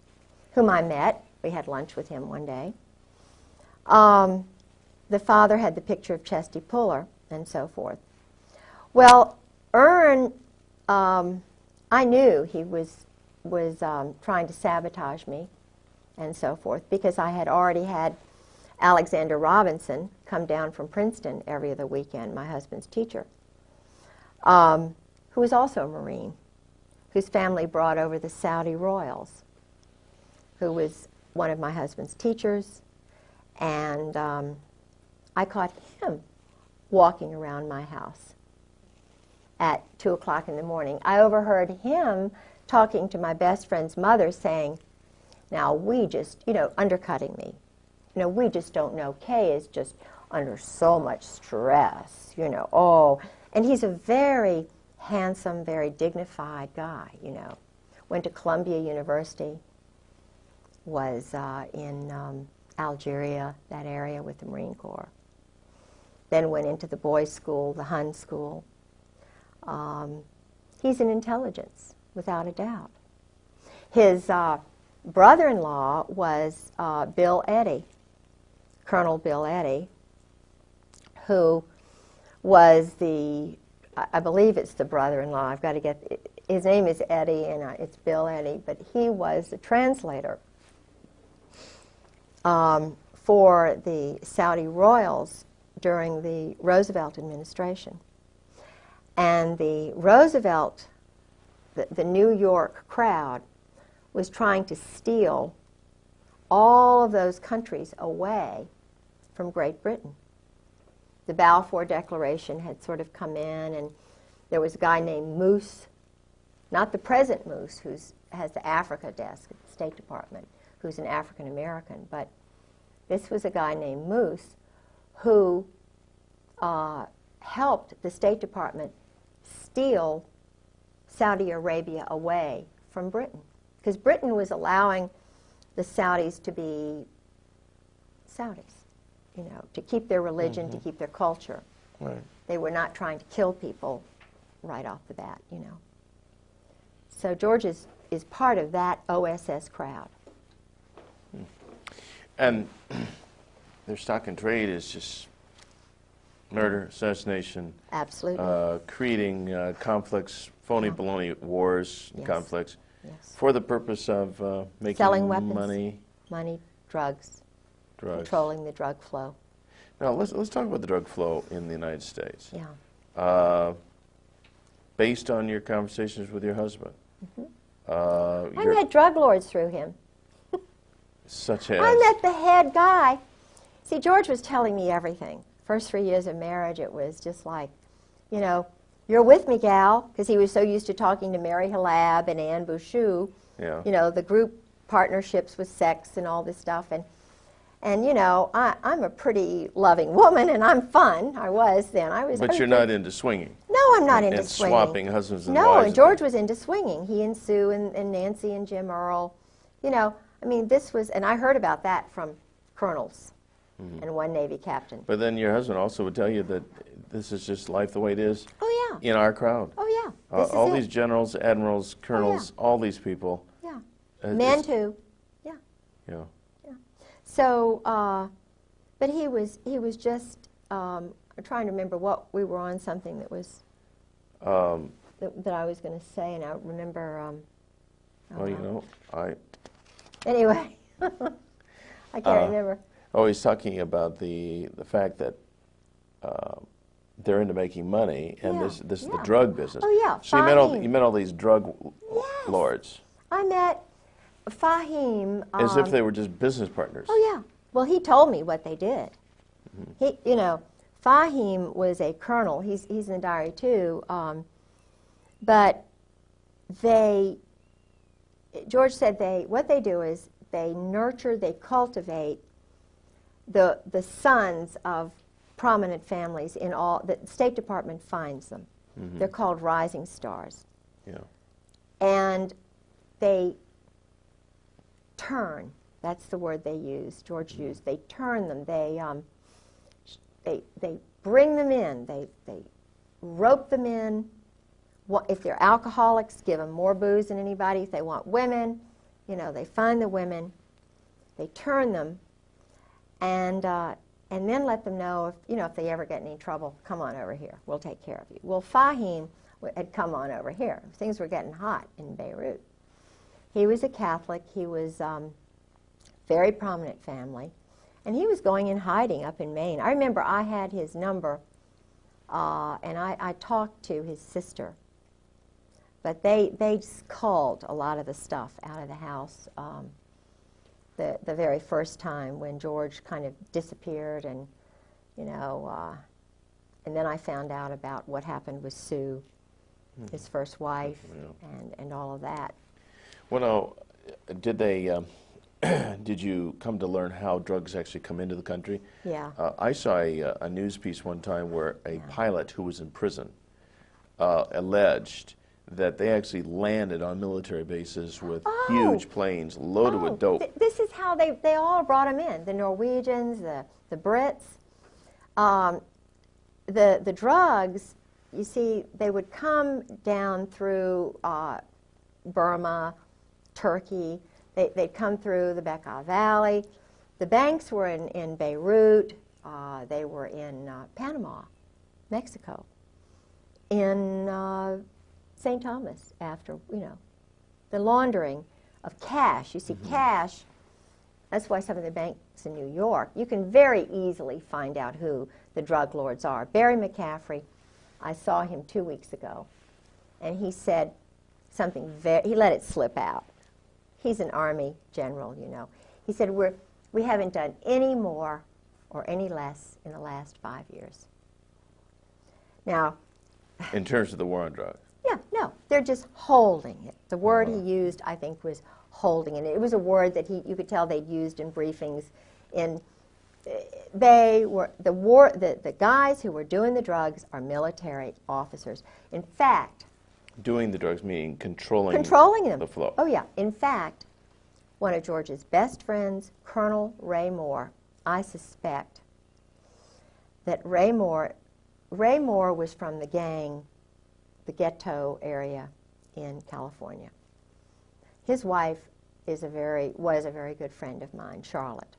whom I met. We had lunch with him one day. The father had the picture of Chesty Puller, and so forth. Well, Ern, I knew he was trying to sabotage me, and so forth, because I had already had Alexander Robinson come down from Princeton every other weekend, my husband's teacher, who was also a Marine, whose family brought over the Saudi royals, who was one of my husband's teachers, and I caught him walking around my house at 2 o'clock in the morning. I overheard him talking to my best friend's mother saying, now we just, undercutting me. We just don't know. Kay is just under so much stress, oh. And he's a very handsome, very dignified guy, Went to Columbia University, was in Algeria, that area, with the Marine Corps. Then went into the boys' school, the Hun school. He's an intelligence, without a doubt. His brother-in-law was Bill Eddy, Colonel Bill Eddy, who was I believe it's the brother-in-law. I've got to get, his name is Eddy, and it's Bill Eddy, but he was the translator for the Saudi royals during the Roosevelt administration. And the Roosevelt, the New York crowd, was trying to steal all of those countries away from Great Britain. The Balfour Declaration had sort of come in, and there was a guy named Moose, not the present Moose, who has the Africa desk at the State Department, who's an African American, but this was a guy named Moose who helped the State Department steal Saudi Arabia away from Britain, because Britain was allowing the Saudis to be Saudis, to keep their religion, to keep their culture.
Right.
They were not trying to kill people right off the bat, So George is part of that OSS crowd.
And their stock and trade is just murder, assassination,
Absolutely.
creating conflicts, phony baloney wars,
Yes.
conflicts,
Yes.
for the purpose of making
Selling weapons.
money,
Drugs,
drugs.
controlling the drug flow.
Now let's talk about the drug flow in the United States.
Yeah.
Based on your conversations with your husband.
I met drug lords through him.
Such as?
I met the head guy. See, George was telling me everything. First 3 years of marriage, it was just like, you're with me, gal, because he was so used to talking to Mary Halab and Anne Bouchou,
Yeah.
The group partnerships with sex and all this stuff. And I'm a pretty loving woman, and I'm fun. I was then.
But you're not into swinging.
No, I'm not into
and
swinging.
swapping husbands and
No,
wives.
and George was into swinging. He and Sue and Nancy and Jim Earl. This was, and I heard about that from colonels and one Navy captain.
But then your husband also would tell you that this is just life the way it is.
Oh, yeah.
In our crowd.
Oh, yeah. This is
all
it.
these generals, admirals, colonels, all these people.
Yeah.
it's-
Men, too. Yeah.
Yeah.
So, but he was just, I'm trying to remember what we were on, something that was, that I was going to say, and I remember, Anyway, I can't remember.
Oh, he's talking about the fact that they're into making money, and
Yeah,
this is the
yeah.
drug business.
Oh, yeah,
So
Fahim.
you met all these drug
Yes.
lords
I met Fahim.
as if they were just business partners.
Oh, yeah. Well, he told me what they did. He, Fahim was a colonel. He's in the diary, too. But George said what they do is they nurture, they cultivate the sons of prominent families in all, the State Department finds them. They're called rising stars.
Yeah.
And they turn, that's the word they use, George used, they turn them, they bring them in, they rope them in. If they're alcoholics, give them more booze than anybody. If they want women, they find the women, they turn them, and then let them know if they ever get in any trouble, come on over here, we'll take care of you. Well, Fahim had come on over here. Things were getting hot in Beirut. He was a Catholic. He was very prominent family, And he was going in hiding up in Maine. I remember I had his number, and I talked to his sister. But they culled a lot of the stuff out of the house the very first time when George kind of disappeared, and and then I found out about what happened with Sue, his first wife, and all of that.
Well, now, did they? Did you come to learn how drugs actually come into the country?
Yeah.
I saw a news piece one time where a pilot who was in prison alleged that they actually landed on military bases with huge planes loaded with dope.
This is how they all brought them in, the Norwegians, the Brits. The drugs, you see, they would come down through Burma, Turkey. They'd come through the Bekaa Valley. The banks were in Beirut. They were in Panama, Mexico, in St. Thomas, after, the laundering of cash. You see, cash, that's why some of the banks in New York, you can very easily find out who the drug lords are. Barry McCaffrey, I saw him 2 weeks ago, and he said something he let it slip out. He's an Army general, He said, we haven't done any more or any less in the last 5 years. Now,
in terms of the war on drugs?
Yeah, no, they're just holding it. The word he used, I think, was holding it. It was a word that you could tell they'd used in briefings. They were the guys who were doing the drugs are military officers. In fact,
doing the drugs meaning controlling
them.
The flow.
Oh yeah. In fact, one of George's best friends, Colonel Ray Moore, I suspect that Ray Moore was from the gang, the ghetto area in California. His wife was a very good friend of mine, Charlotte.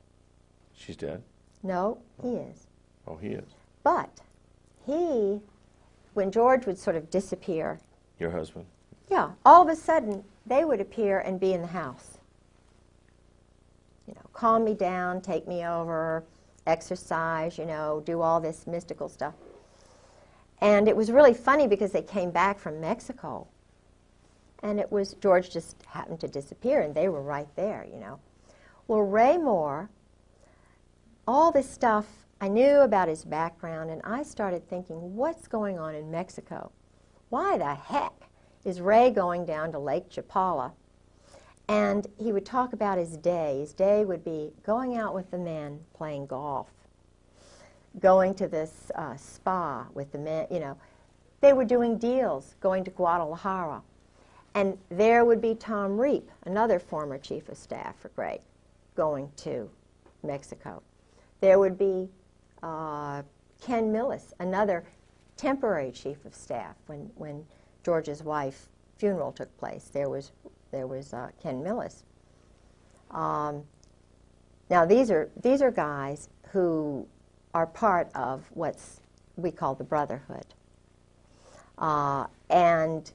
She's dead?
No, he is.
Oh, he is.
But when George would sort of disappear.
Your husband?
Yeah, all of a sudden they would appear and be in the house. Calm me down, take me over, exercise, do all this mystical stuff. And it was really funny because they came back from Mexico, and George just happened to disappear, and they were right there, Well, Ray Moore, all this stuff, I knew about his background, and I started thinking, what's going on in Mexico? Why the heck is Ray going down to Lake Chapala? And he would talk about his day. His day would be going out with the men, playing golf, going to this spa with the men, They were doing deals, going to Guadalajara. And there would be Tom Reap, another former chief of staff for Gray, going to Mexico. There would be Ken Millis, another temporary chief of staff when George's wife's funeral took place. There was Ken Millis. Now these are guys who are part of what we call the Brotherhood. And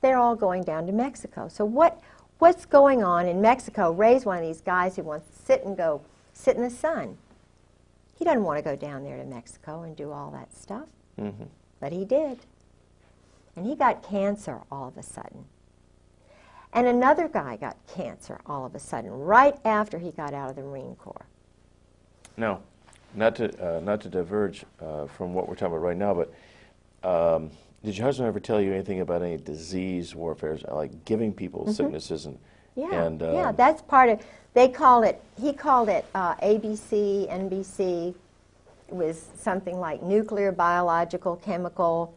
they're all going down to Mexico. So what's going on in Mexico? Ray's one of these guys who wants to sit in the sun. He doesn't want to go down there to Mexico and do all that stuff. Mm-hmm. But he did. And he got cancer all of a sudden. And another guy got cancer all of a sudden, right after he got out of the Marine Corps.
No. Not to diverge from what we're talking about right now, but did your husband ever tell you anything about any disease warfare, like giving people sicknesses and?
Yeah, that's part of. He called it ABC, NBC. It was something like nuclear, biological, chemical.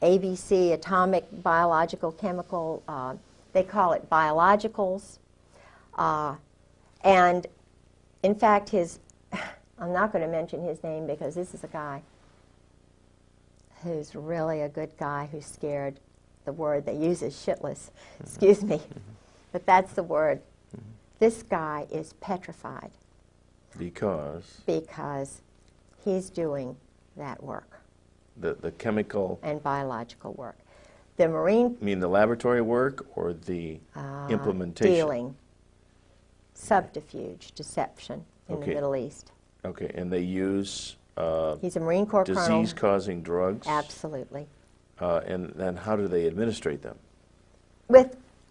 ABC, atomic, biological, chemical. They call it biologicals, and. In fact, I'm not going to mention his name because this is a guy who's really a good guy who's scared. The word they use is shitless. Excuse me. But that's the word. This guy is petrified.
Because?
Because he's doing that work.
The chemical?
And biological work. The Marine...
You mean the laboratory work or the implementation?
subterfuge, deception in the Middle East.
Okay, and they use
He's a Marine Corps colonel.
disease-causing drugs?
Absolutely.
And then how do they administrate them?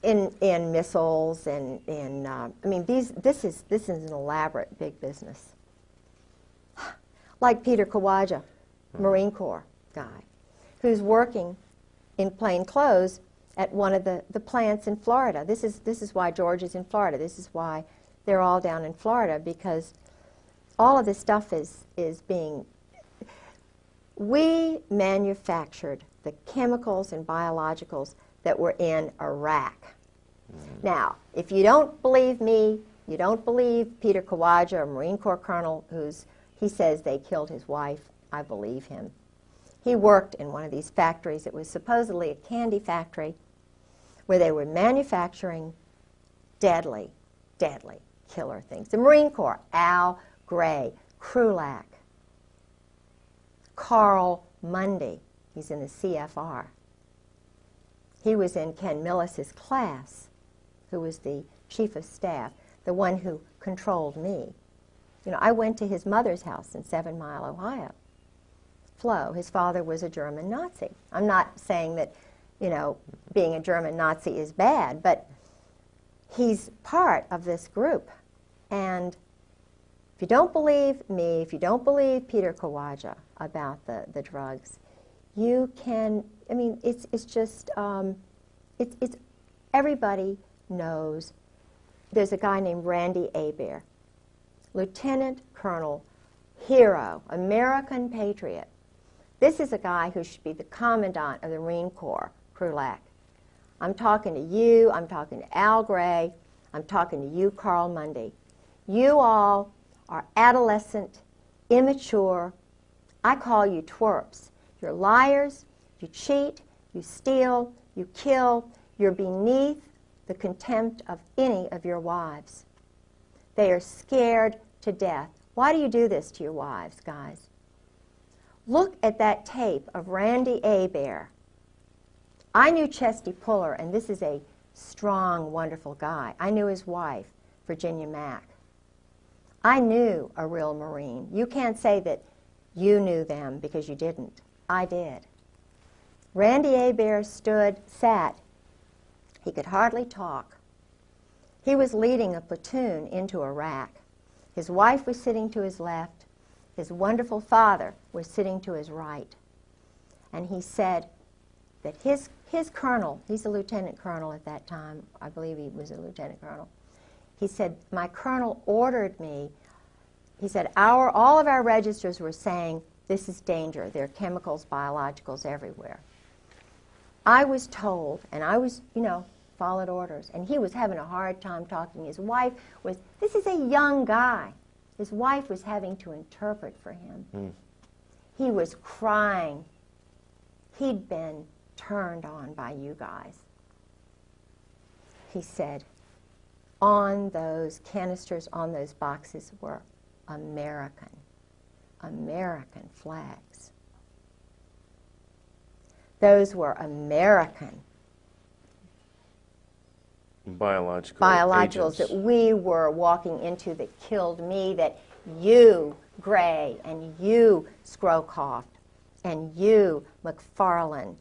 In missiles and I mean this is an elaborate big business. Like Peter Kawaja, Marine Corps guy, who's working in plain clothes at one of the plants in Florida. This is why George is in Florida. This is why they're all down in Florida, because all of this stuff is being. We manufactured the chemicals and biologicals that were in Iraq. Now, if you don't believe me, you don't believe Peter Kawaja, a Marine Corps colonel, he says they killed his wife, I believe him. He worked in one of these factories. It was supposedly a candy factory where they were manufacturing deadly, deadly killer things. The Marine Corps, Al Gray, Krulak, Carl Mundy, he's in the CFR. He was in Ken Millis's class, who was the chief of staff, the one who controlled me. You know, I went to his mother's house in 7 Mile, Ohio. Flo, his father was a German Nazi. I'm not saying that, you know, being a German Nazi is bad, but he's part of this group. And if you don't believe me, if you don't believe Peter Kawaja about the drugs, you can, I mean, it's just, it's everybody knows. There's a guy named Randy Hebert, Lieutenant Colonel, hero, American patriot. This is a guy who should be the commandant of the Marine Corps, Krulak. I'm talking to you, I'm talking to Al Gray, I'm talking to you, Carl Mundy. You all are adolescent, immature. I call you twerps. You're liars, you cheat, you steal, you kill. You're beneath the contempt of any of your wives. They are scared to death. Why do you do this to your wives, guys? Look at that tape of Randy Hebert. I knew Chesty Puller, and this is a strong, wonderful guy. I knew his wife, Virginia Mack. I knew a real Marine. You can't say that you knew them because you didn't. I did. Randy Hebert sat. He could hardly talk. He was leading a platoon into Iraq. His wife was sitting to his left. His wonderful father was sitting to his right. And he said that his colonel, he's a lieutenant colonel at that time, I believe he was a lieutenant colonel, he said, my colonel ordered me, he said, all of our registers were saying, this is danger. There are chemicals, biologicals everywhere. I was told, and I was, you know, followed orders, and he was having a hard time talking. His wife was, this is a young guy. His wife was having to interpret for him. He was crying. He'd been turned on by you guys. He said, on those canisters, on those boxes were American flags. Those were American biologicals that we were walking into that killed me, that you, Gray, and you, Scrowcroft, and you, McFarlane,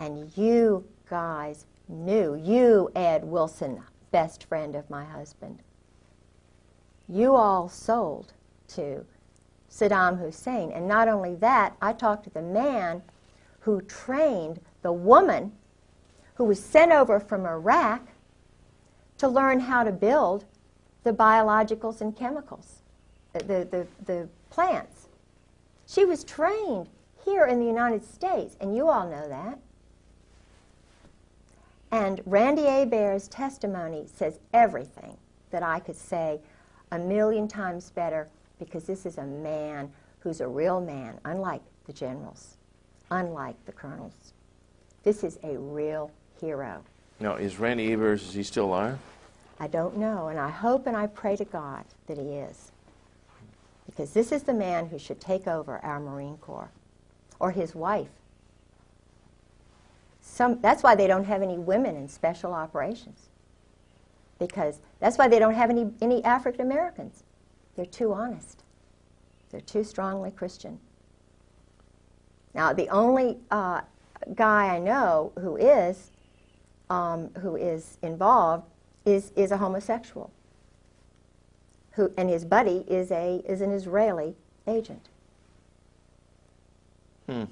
and you guys knew. You, Ed Wilson, best friend of my husband. You all sold to Saddam Hussein. And not only that, I talked to the man who trained the woman who was sent over from Iraq to learn how to build the biologicals and chemicals, the plants. She was trained here in the United States, and you all know that. And Randy Hebert's testimony says everything that I could say 1,000,000 times better, because this is a man who's a real man, unlike the generals, unlike the colonels. This is a real hero.
Now, is Randy Hebert, is he still alive?
I don't know, and I hope and I pray to God that he is. Because this is the man who should take over our Marine Corps, or his wife. That's why they don't have any women in special operations. because that's why they don't have any African Americans. They're too honest. They're too strongly Christian. Now, the only guy I know who is involved is a homosexual, and his buddy is an Israeli agent. And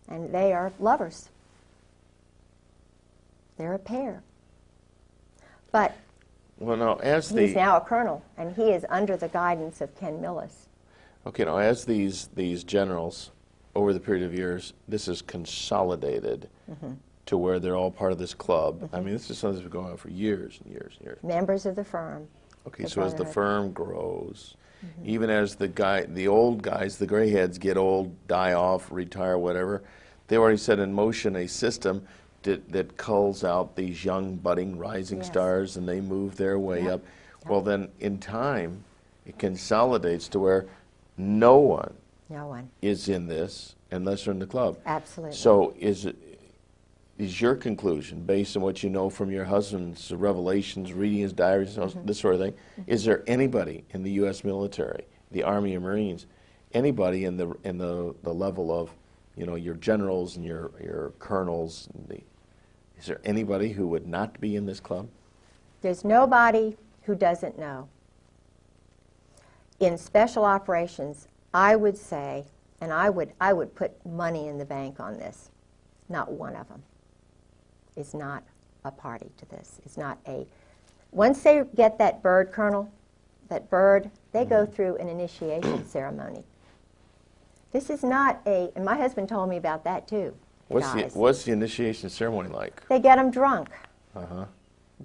they are lovers. They're a pair. But
well, now,
he's now a colonel, and he is under the guidance of Ken Millis.
Okay, now as these generals, over the period of years, this is consolidated to where they're all part of this club. I mean, this is something that's been going on for years and years and years.
Members of the firm.
Okay, so as the firm grows, even as the old guys, the gray heads get old, die off, retire, whatever, they already set in motion a system that culls out these young, budding, rising stars, and they move their way up. Well, then, in time, it consolidates to where no one is in this unless they're in the club.
Absolutely.
So is your conclusion, based on what you know from your husband's revelations, reading his diaries, this sort of thing, is there anybody in the U.S. military, the Army and Marines, anybody in the level of, you know, your generals and your colonels, is there anybody who would not be in this club?
There's nobody who doesn't know. In special operations, I would say, and I would put money in the bank on this, not one of them is not a party to this. Is not a. Once they get that bird, Colonel, that bird, they go through an initiation ceremony. This is not a, and my husband told me about that too.
What's the initiation ceremony like?
They get them drunk.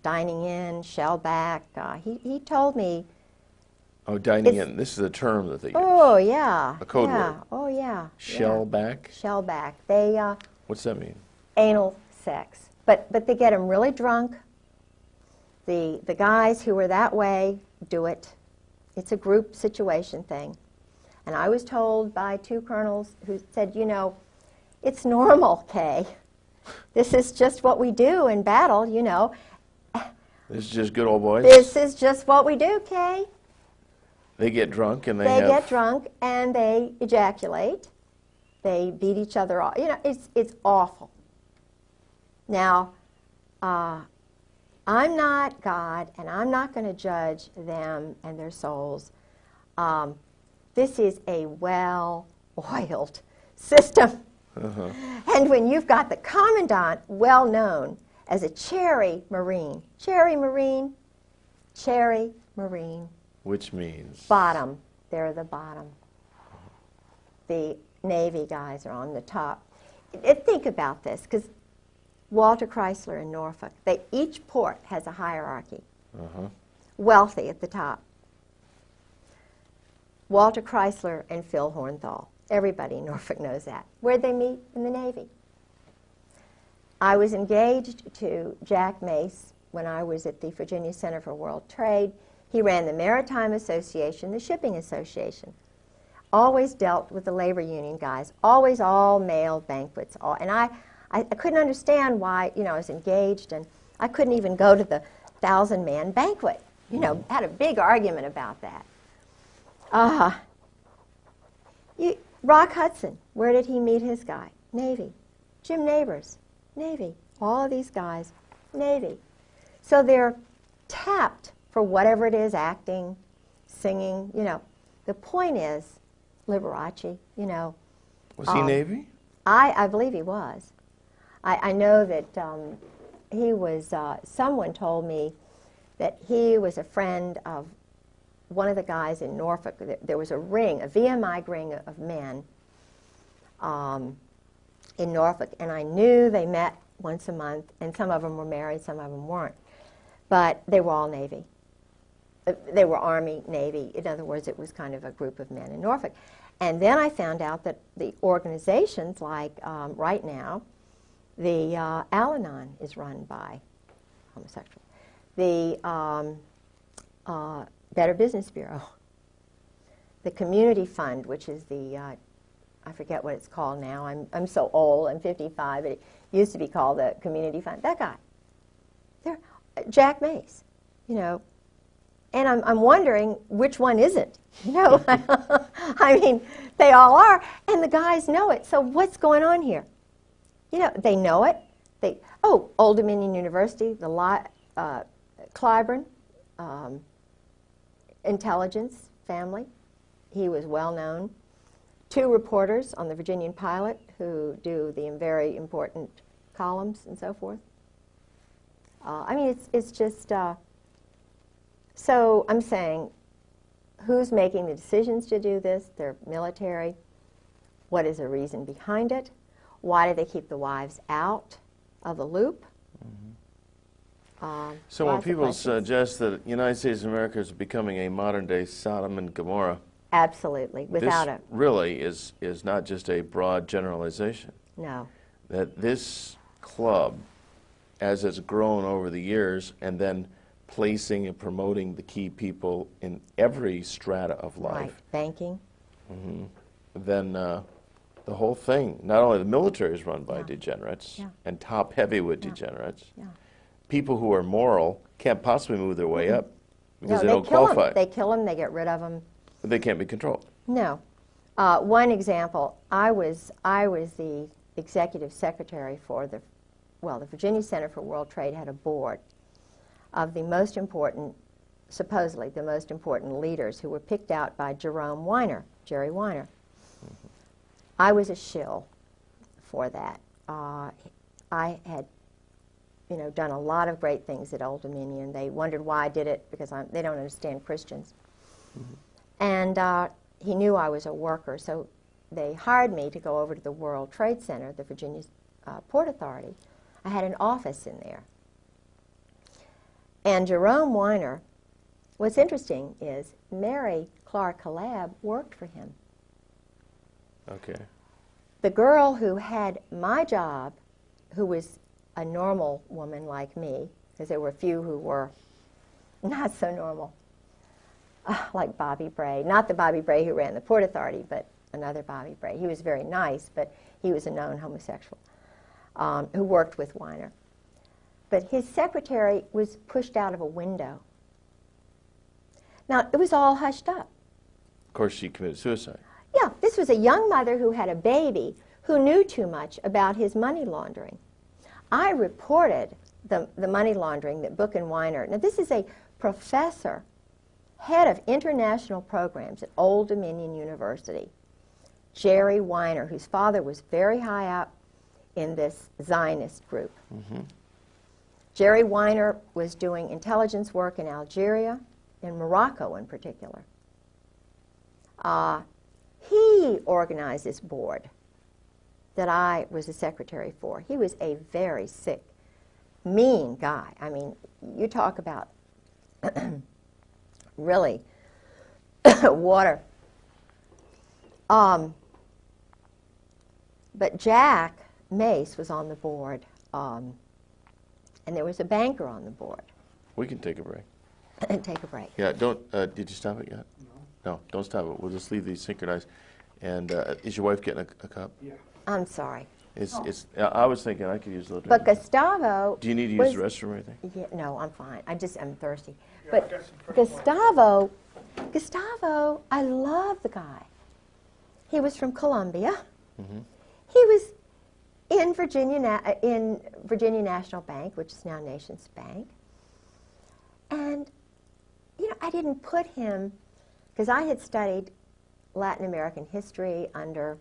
Dining in, shell back. He told me.
Oh, dining in. This is a term that they use.
Oh, yeah.
A code word.
Oh, yeah.
Shell back?
Shell back. They,
what's that mean?
Anal sex. But they get them really drunk. The guys who are that way do it. It's a group situation thing. And I was told by two colonels who said, you know, it's normal, Kay. This is just what we do in battle, you know.
This is just good old boys?
This is just what we do, Kay.
They get drunk and they
get drunk and they ejaculate. They beat each other off. You know, it's awful. Now, I'm not God, and I'm not going to judge them and their souls. This is a well-oiled system. And when you've got the commandant well-known as a cherry Marine,
which means?
Bottom. They're the bottom. The Navy guys are on the top. Think about this, because Walter Chrysler in Norfolk, each port has a hierarchy. Wealthy at the top. Walter Chrysler and Phil Hornthal. Everybody in Norfolk knows that. Where'd they meet? In the Navy. I was engaged to Jack Mace when I was at the Virginia Center for World Trade. He ran the Maritime Association, the Shipping Association. Always dealt with the labor union guys. Always all male banquets. And I couldn't understand why, you know, I was engaged and I couldn't even go to the 1,000-man banquet. You know, had a big argument about that. Rock Hudson, where did he meet his guy? Navy. Jim Neighbors, Navy. All of these guys, Navy. So they're tapped for whatever it is, acting, singing, you know. The point is, Liberace, you know.
Was he Navy?
I believe he was. I know that he was, someone told me that he was a friend of one of the guys in Norfolk. There was a ring, a VMI ring of men in Norfolk, and I knew they met once a month, and some of them were married, some of them weren't. But they were all Navy. They were Army, Navy. In other words, it was kind of a group of men in Norfolk. And then I found out that the organizations, like right now, the Al-Anon is run by homosexuals. The Better Business Bureau. The Community Fund, which is the, I forget what it's called now. I'm so old, I'm 55, but it used to be called the Community Fund. That guy. Jack Mace. you know, and I'm wondering which one is it? You know, I mean, they all are, and the guys know it. So what's going on here? You know, they know it. Old Dominion University, the Clyburn, intelligence family. He was well known. 2 reporters on the Virginian Pilot who do the very important columns and so forth. I mean, it's just, so I'm saying, who's making the decisions to do this? They're military. What is the reason behind it? Why do they keep the wives out of the loop?
So when people suggest that the United States of America is becoming a modern-day Sodom and Gomorrah,
absolutely, without it.
This really is not just a broad generalization.
No.
That this club, as it's grown over the years, and then placing and promoting the key people in every strata of life.
Right, banking.
Then the whole thing, not only the military is run by degenerates and top heavyweight degenerates, people who are moral can't possibly move their way up because they don't qualify.
They kill them, they get rid of them.
But they can't be controlled.
No. One example, I was the executive secretary for the Virginia Center for World Trade had a board of the most important, supposedly the most important leaders who were picked out by Jerome Weiner, Jerry Weiner. I was a shill for that. I had, you know, done a lot of great things at Old Dominion. They wondered why I did it because they don't understand Christians. And he knew I was a worker, so they hired me to go over to the World Trade Center, the Virginia Port Authority. I had an office in there. And Jerome Weiner, what's interesting is Mary Clark Collab worked for him.
Okay.
The girl who had my job, who was a normal woman like me, because there were a few who were not so normal, like Bobby Bray. Not the Bobby Bray who ran the Port Authority, but another Bobby Bray. He was very nice, but he was a known homosexual who worked with Weiner. But his secretary was pushed out of a window. Now, it was all hushed up.
Of course, she committed suicide.
Yeah, this was a young mother who had a baby who knew too much about his money laundering. I reported the money laundering that Book and Weiner. Now, this is a professor, head of international programs at Old Dominion University, Jerry Weiner, whose father was very high up in this Zionist group. Jerry Weiner was doing intelligence work in Algeria, in Morocco in particular. He organized this board that I was the secretary for. He was a very sick, mean guy. I mean, you talk about really water. But Jack Mace was on the board, and there was a banker on the board.
We can take a break.
And take a break.
Yeah, don't, did you stop it yet? No, don't stop it. We'll just leave these synchronized. And is your wife getting a cup?
Yeah. I'm sorry.
I was thinking I could use a little
But
drink.
Gustavo...
Do you need to use the restroom or anything?
Yeah, no, I'm fine. I'm thirsty. Yeah, but Gustavo, I love the guy. He was from Columbia. He was in Virginia National Bank, which is now Nations Bank. And, you know, I didn't put him, because I had studied Latin American history under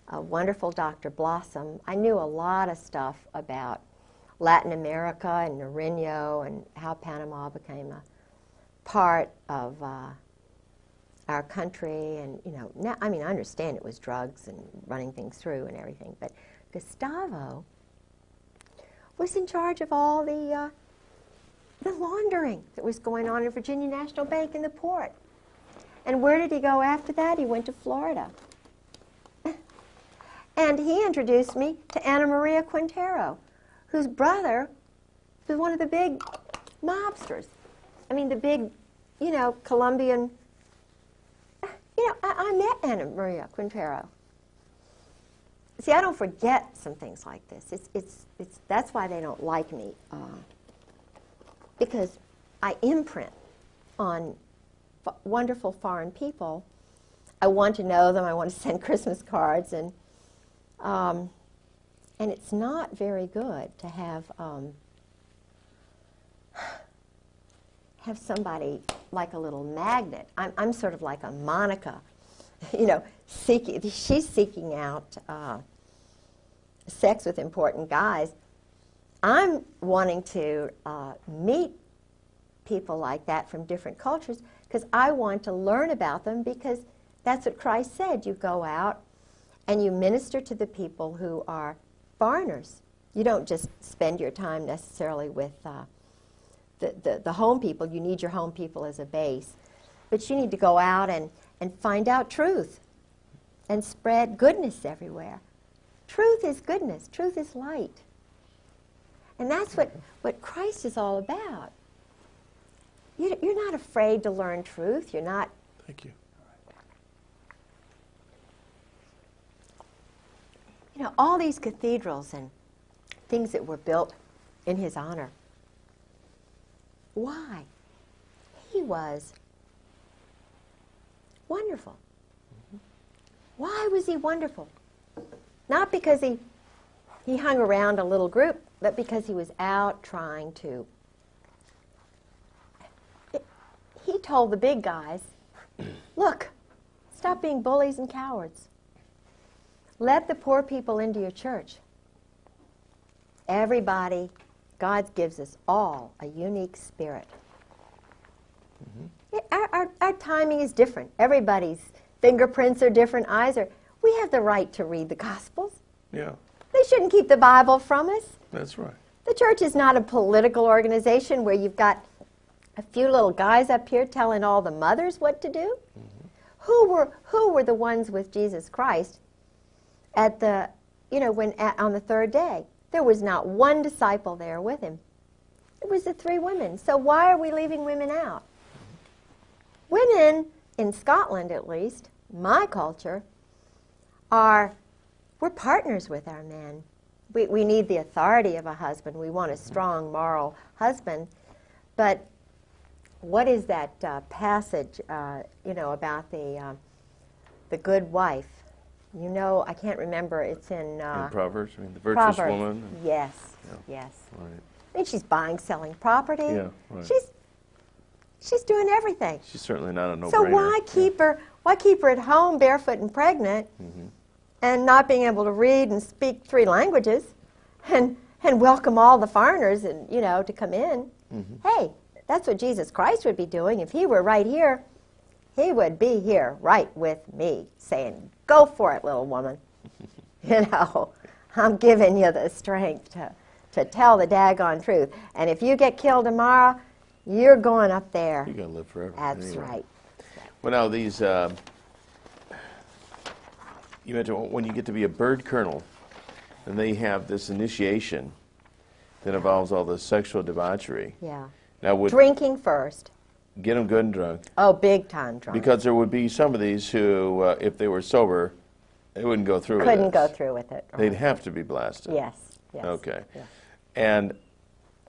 a wonderful Dr. Blossom. I knew a lot of stuff about Latin America and Nariño and how Panama became a part of our country. And, you know, now, I mean, I understand it was drugs and running things through and everything, but Gustavo was in charge of all the laundering that was going on in Virginia National Bank in the port. And where did he go after that? He went to Florida. And he introduced me to Ana Maria Quintero, whose brother was one of the big mobsters. I mean, the big, you know, Colombian. You know, I met Ana Maria Quintero. See, I don't forget some things like this. That's why they don't like me, because I imprint on wonderful foreign people. I want to know them. I want to send Christmas cards, and it's not very good to have somebody like a little magnet. I'm sort of like a Monica, you know, she's seeking out sex with important guys. I'm wanting to meet people like that from different cultures because I want to learn about them, because that's what Christ said. You go out and you minister to the people who are foreigners. You don't just spend your time necessarily with the home people. You need your home people as a base. But you need to go out and find out truth and spread goodness everywhere. Truth is goodness. Truth is light. And that's what Christ is all about. You're not afraid to learn truth. You're not...
Thank you.
You know, all these cathedrals and things that were built in his honor. Why? He was wonderful. Why was he wonderful? Not because he hung around a little group, but because he was out trying to... He told the big guys, look, stop being bullies and cowards. Let the poor people into your church. Everybody, God gives us all a unique spirit. Our timing is different. Everybody's fingerprints are different, eyes are... We have the right to read the Gospels.
Yeah.
They shouldn't keep the Bible from us.
That's right.
The church is not a political organization where you've got a few little guys up here telling all the mothers what to do. Who were the ones with Jesus Christ at the, you know, on the third day? There was not one disciple there with him. It was the three women. So why are we leaving women out? Women, in Scotland at least, my culture, we're partners with our men. We need the authority of a husband. We want a strong moral husband. But what is that passage, you know, about the good wife? You know, I can't remember. It's in
Proverbs. I mean, the virtuous
Proverbs.
woman.
Yes,
Yeah.
yes.
Right.
I mean, she's buying, selling property.
Yeah, right.
She's doing everything.
She's certainly not a no-brainer.
So why keep her? Why keep her at home, barefoot and pregnant, and not being able to read and speak three languages, and welcome all the foreigners and to come in? Hey, that's what Jesus Christ would be doing if he were right here. He would be here right with me, saying, "Go for it, little woman. I'm giving you the strength to tell the daggone truth. And if you get killed tomorrow, you're going up there."
You're going to live forever.
That's
anyway.
right.
Well, now these, you mentioned when you get to be a bird colonel, and they have this initiation that involves all the sexual debauchery.
Yeah.
Now,
Drinking first.
Get them good and drunk.
Oh, big time drunk.
Because there would be some of these who, if they were sober, they wouldn't go through with it.
Couldn't go through with it.
They'd have to be blasted.
Yes. Yes.
Okay.
Yeah.
And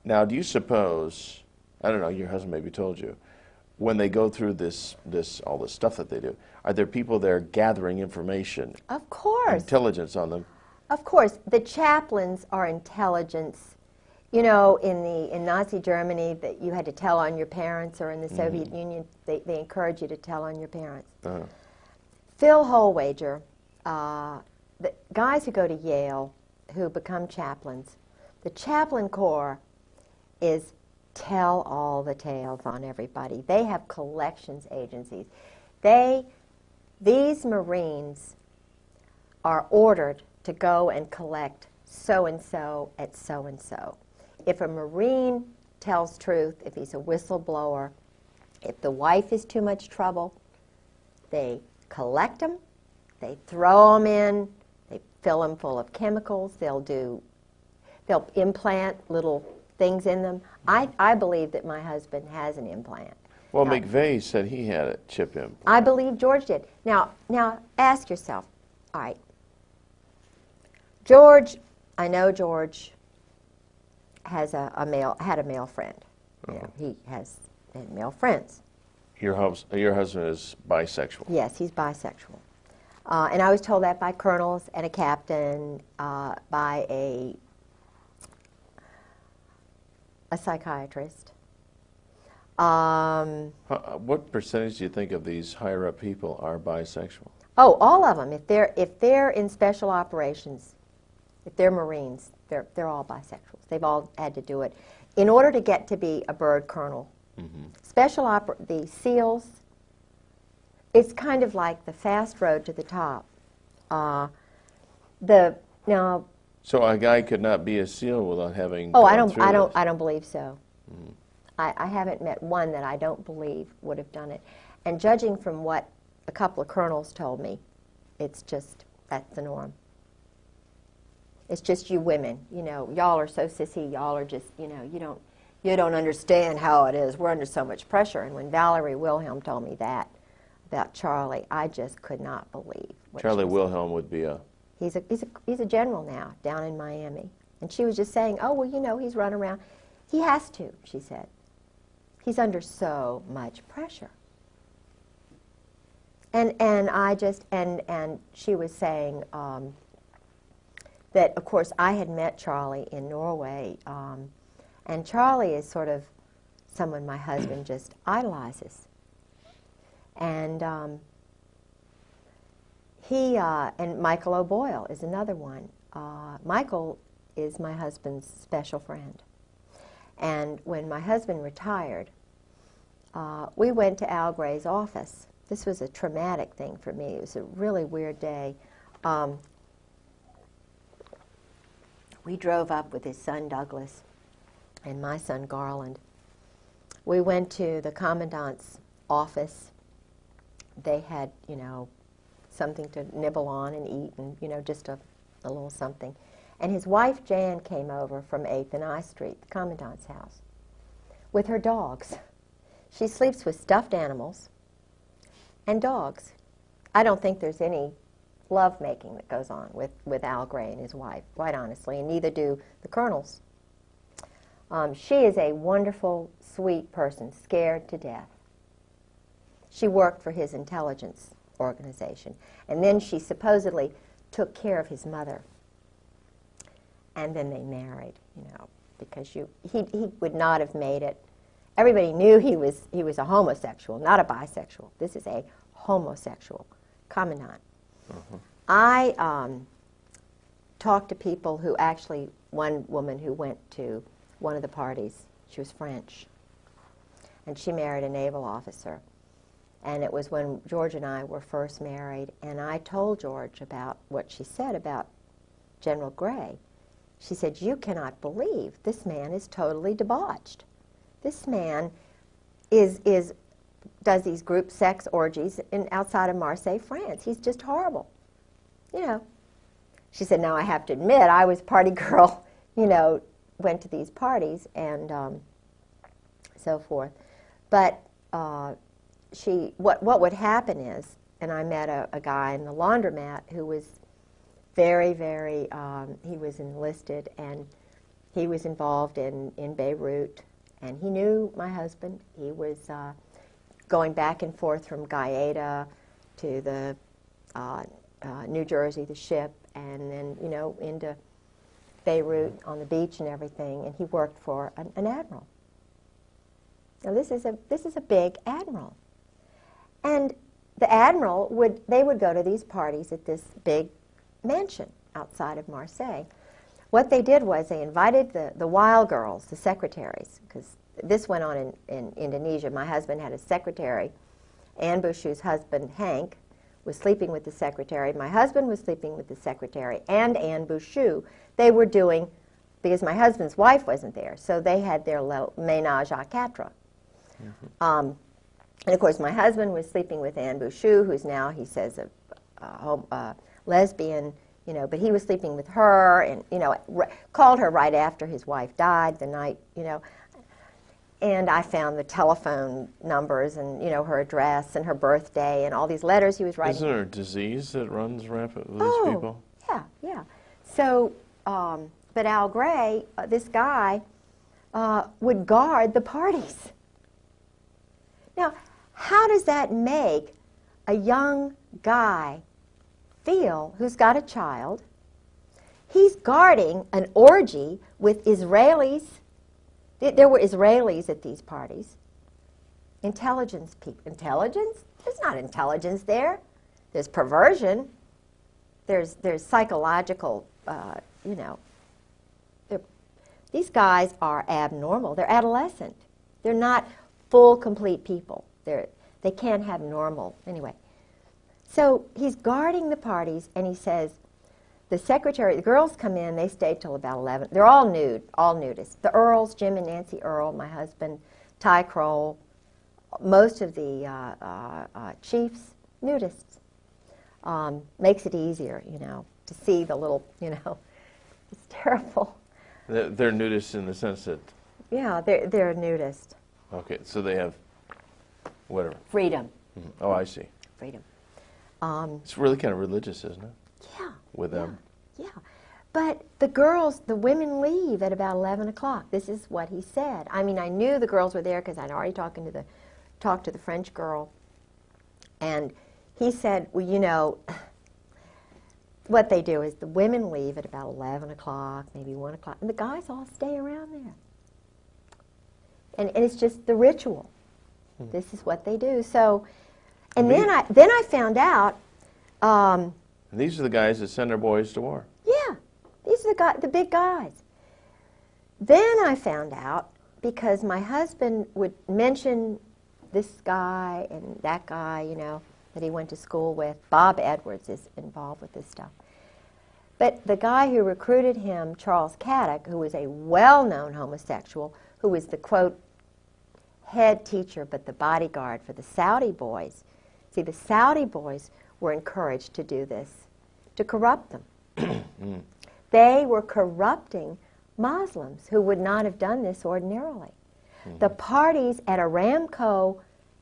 now, do you suppose, I don't know, your husband maybe told you, when they go through all this stuff that they do, are there people there gathering information?
Of course.
Intelligence on them?
Of course. The chaplains are intelligence. In Nazi Germany, that you had to tell on your parents, or in the Soviet Union, they encourage you to tell on your parents. Phil Holwager, the guys who go to Yale, who become chaplains, the chaplain corps is tell all the tales on everybody. They have collections agencies. These Marines are ordered to go and collect so-and-so at so-and-so. If a Marine tells truth, if he's a whistleblower, if the wife is too much trouble, they collect them, they throw them in, they fill them full of chemicals, they'll implant little things in them. I believe that my husband has an implant.
Well, McVeigh said he had a chip implant.
I believe George did. Now ask yourself, all right, I know George had a male friend. You know, he had male friends.
Your husband is bisexual?
Yes, he's bisexual. And I was told that by colonels and a captain, by a psychiatrist.
What percentage do you think of these higher-up people are bisexual?
Oh, all of them. If they're in special operations, if they're Marines, they're all bisexuals. They've all had to do it in order to get to be a bird colonel. The SEALs, it's kind of like the fast road to the top.
So a guy could not be a SEAL without having.
Oh, I don't believe so. I haven't met one that I don't believe would have done it. And judging from what a couple of colonels told me, it's just, that's the norm. It's just you women, you know, y'all are so sissy, y'all are just, you know, you don't understand how it is. We're under so much pressure. And when Valerie Wilhelm told me that about Charlie, I just could not believe what
Charlie Wilhelm would be a...
He's a general now down in Miami. And she was just saying, oh, well, you know, he's run around. He has to, she said. He's under so much pressure. And she was saying that, of course, I had met Charlie in Norway, and Charlie is sort of someone my husband just idolizes. And and Michael O'Boyle is another one. Michael is my husband's special friend. And when my husband retired, we went to Al Gray's office. This was a traumatic thing for me. It was a really weird day. We drove up with his son Douglas and my son Garland. We went to the commandant's office. They had, you know, something to nibble on and eat and, you know, just a little something. And his wife Jan came over from 8th and I Street, the commandant's house, with her dogs. She sleeps with stuffed animals and dogs. I don't think there's any love-making that goes on with Al Gray and his wife, quite honestly, and neither do the colonels. She is a wonderful, sweet person, scared to death. She worked for his intelligence organization, and then she supposedly took care of his mother. And then they married, you know, because he would not have made it. Everybody knew he was a homosexual, not a bisexual. This is a homosexual commandant. I talked to people who actually, one woman who went to one of the parties, she was French, and she married a naval officer. And it was when George and I were first married, and I told George about what she said about General Gray. She said, you cannot believe this man is totally debauched. This man does these group sex orgies outside of Marseille, France. He's just horrible. You know. She said, now I have to admit, I was party girl, you know, went to these parties and so forth. But what would happen is, and I met a guy in the laundromat who was very, very, he was enlisted and he was involved in Beirut, and he knew my husband. He was going back and forth from Gaeta to the New Jersey, the ship, and then, you know, into Beirut on the beach and everything, and he worked for an admiral. Now this is a big admiral. And the admiral would go to these parties at this big mansion outside of Marseille. What they did was they invited the wild girls, the secretaries, because this went on in Indonesia. My husband had a secretary. Anne Bouchou's husband, Hank, was sleeping with the secretary. My husband was sleeping with the secretary and Anne Bouchou. They were doing, because my husband's wife wasn't there, so they had their little ménage à quatre. And of course, my husband was sleeping with Anne Bouchou, who's now, he says, a lesbian, you know, but he was sleeping with her and, you know, called her right after his wife died the night, you know. And I found the telephone numbers and, you know, her address and her birthday and all these letters he was writing.
Isn't there a disease that runs rampant with these people?
Yeah, yeah. So, but Al Gray, this guy, would guard the parties. Now, how does that make a young guy feel who's got a child? He's guarding an orgy with Israelis. There were Israelis at these parties. Intelligence people. Intelligence? There's not intelligence there. There's perversion. There's psychological, you know. These guys are abnormal. They're adolescent. They're not full, complete people. They can't have normal. Anyway. So he's guarding the parties, and he says, the secretary, the girls come in, they stay till about 11. They're all nude, all nudists. The Earls, Jim and Nancy Earl, my husband, Ty Kroll, most of the chiefs, nudists. Makes it easier, you know, to see the little, you know, it's terrible.
They're nudists in the sense that...
Yeah, they're a nudist.
Okay, so they have whatever.
Freedom.
Mm-hmm. Oh, I see.
Freedom.
It's really kind of religious, isn't it?
Yeah.
With them.
Yeah. But the girls, the women leave at about 11 o'clock. This is what he said. I mean, I knew the girls were there because I'd already talked to the French girl. And he said, well, you know, what they do is the women leave at about 11 o'clock, maybe 1 o'clock, and the guys all stay around there. And it's just the ritual. This is what they do. So, and then I found out.
These are the guys that send their boys to war.
Yeah, these are the big guys. Then I found out, because my husband would mention this guy and that guy, you know, that he went to school with. Bob Edwards is involved with this stuff. But the guy who recruited him, Charles Caddick, who was a well-known homosexual, who was the, quote, head teacher but the bodyguard for the Saudi boys. See, the Saudi boys were encouraged to do this, to corrupt them. They were corrupting Muslims who would not have done this ordinarily. The parties at Aramco,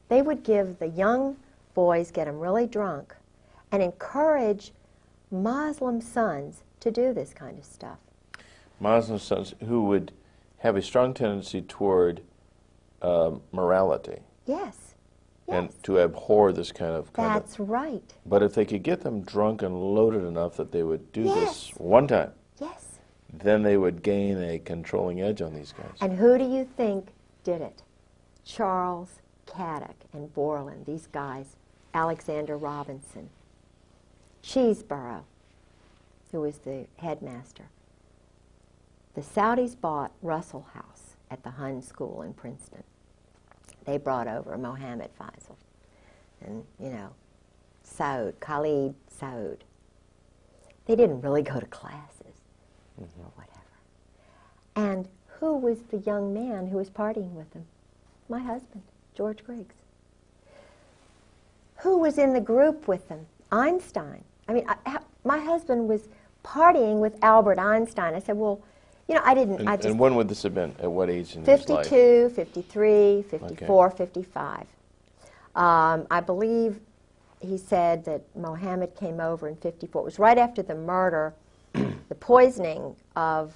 they would give the young boys, get them really drunk, and encourage Muslim sons to do this kind of stuff.
Muslim sons who would have a strong tendency toward morality.
Yes.
And to abhor this kind of conduct.
That's right.
But if they could get them drunk and loaded enough that they would do this one time, then they would gain a controlling edge on these guys.
And who do you think did it? Charles Caddick and Borland, these guys, Alexander Robinson, Cheeseborough, who was the headmaster. The Saudis bought Russell House at the Hun School in Princeton. They brought over Mohammed Faisal and, you know, Saud, Khalid Saud. They didn't really go to classes or whatever. And who was the young man who was partying with them? My husband, George Griggs. Who was in the group with them? Einstein. I mean, my husband was partying with Albert Einstein. I said, well, you know, I didn't.
And when would this have been? At what age in his life?
52, 53, 54, 55. I believe he said that Mohammed came over in 54. It was right after the murder, the poisoning of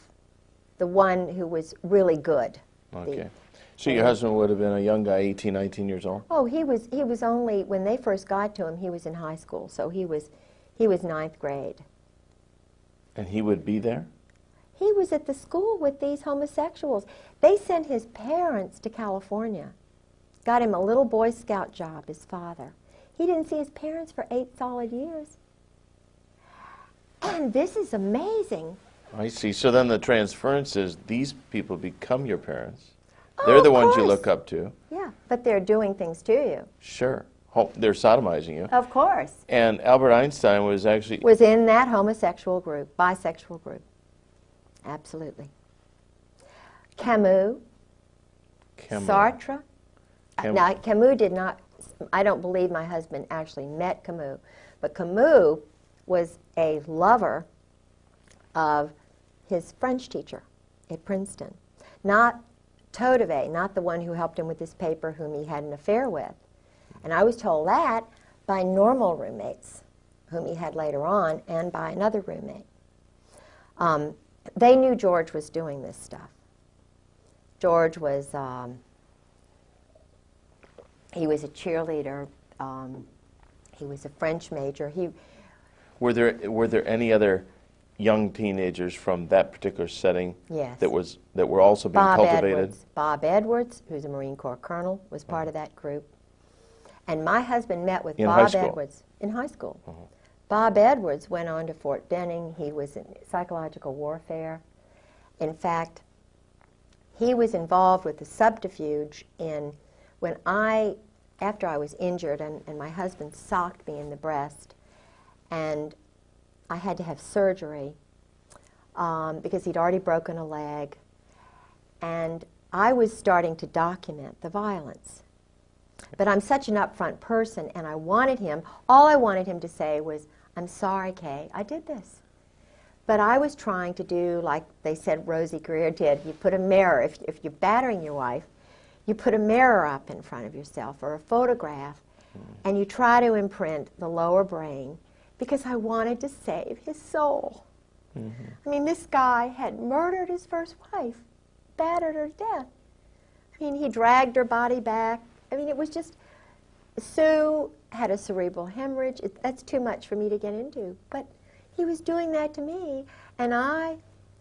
the one who was really good.
Okay. So your husband would have been a young guy, 18, 19 years old?
Oh, he was only, when they first got to him, he was in high school. So he was ninth grade.
And he would be there?
He was at the school with these homosexuals. They sent his parents to California. Got him a little Boy Scout job, his father. He didn't see his parents for 8 solid years. And this is amazing.
I see. So then the transference is these people become your parents. They're the ones you look up to.
Yeah, but they're doing things to you.
Sure. They're sodomizing you.
Of course.
And Albert Einstein was actually...
was in that homosexual group, bisexual group. Absolutely. Camus. Sartre. Now, Camus did not, I don't believe my husband actually met Camus, but Camus was a lover of his French teacher at Princeton. Not Todevay, not the one who helped him with his paper whom he had an affair with. And I was told that by normal roommates, whom he had later on, and by another roommate. They knew George was doing this stuff. George was, he was a cheerleader. He was a French major.
Were there any other young teenagers from that particular setting
Yes.
that were also being cultivated?
Bob Edwards, who's a Marine Corps colonel, was part of that group. And my husband met with Bob Edwards in high school. Bob Edwards went on to Fort Benning. He was in psychological warfare. In fact, he was involved with the subterfuge in after I was injured and my husband socked me in the breast, and I had to have surgery because he'd already broken a leg, and I was starting to document the violence. But I'm such an upfront person, and all I wanted him to say was, "I'm sorry, Kay, I did this." But I was trying to do, like they said Rosie Greer did, you put a mirror, if you're battering your wife, you put a mirror up in front of yourself or a photograph, and you try to imprint the lower brain, because I wanted to save his soul. I mean, this guy had murdered his first wife, battered her to death. I mean, he dragged her body back. I mean, it was just, Sue had a cerebral hemorrhage. That's too much for me to get into. But he was doing that to me, and I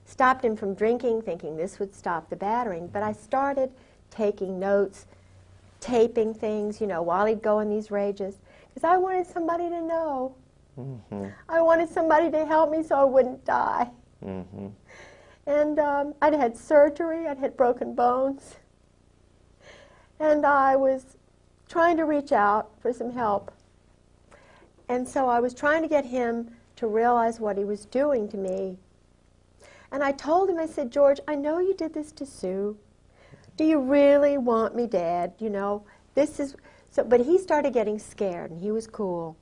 stopped him from drinking, thinking this would stop the battering. But I started taking notes, taping things, while he'd go in these rages, because I wanted somebody to know. I wanted somebody to help me so I wouldn't die. And I'd had surgery, I'd had broken bones, and I was trying to reach out for some help. And so I was trying to get him to realize what he was doing to me. And I told him, I said, "George, I know you did this to Sue. Do you really want me dead? This is..." But he started getting scared, and he was cool.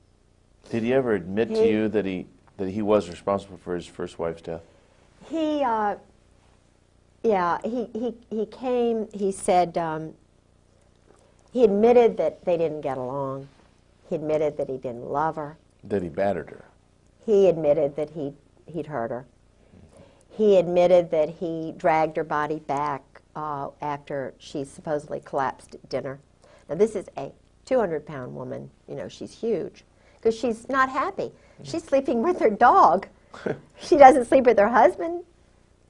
Did he ever admit to you that he was responsible for his first wife's death?
He came, he said, he admitted that they didn't get along. He admitted that he didn't love her.
That he battered her.
He admitted that he'd hurt her. He admitted that he dragged her body back after she supposedly collapsed at dinner. Now, this is a 200-pound woman. She's huge, because she's not happy. She's sleeping with her dog. She doesn't sleep with her husband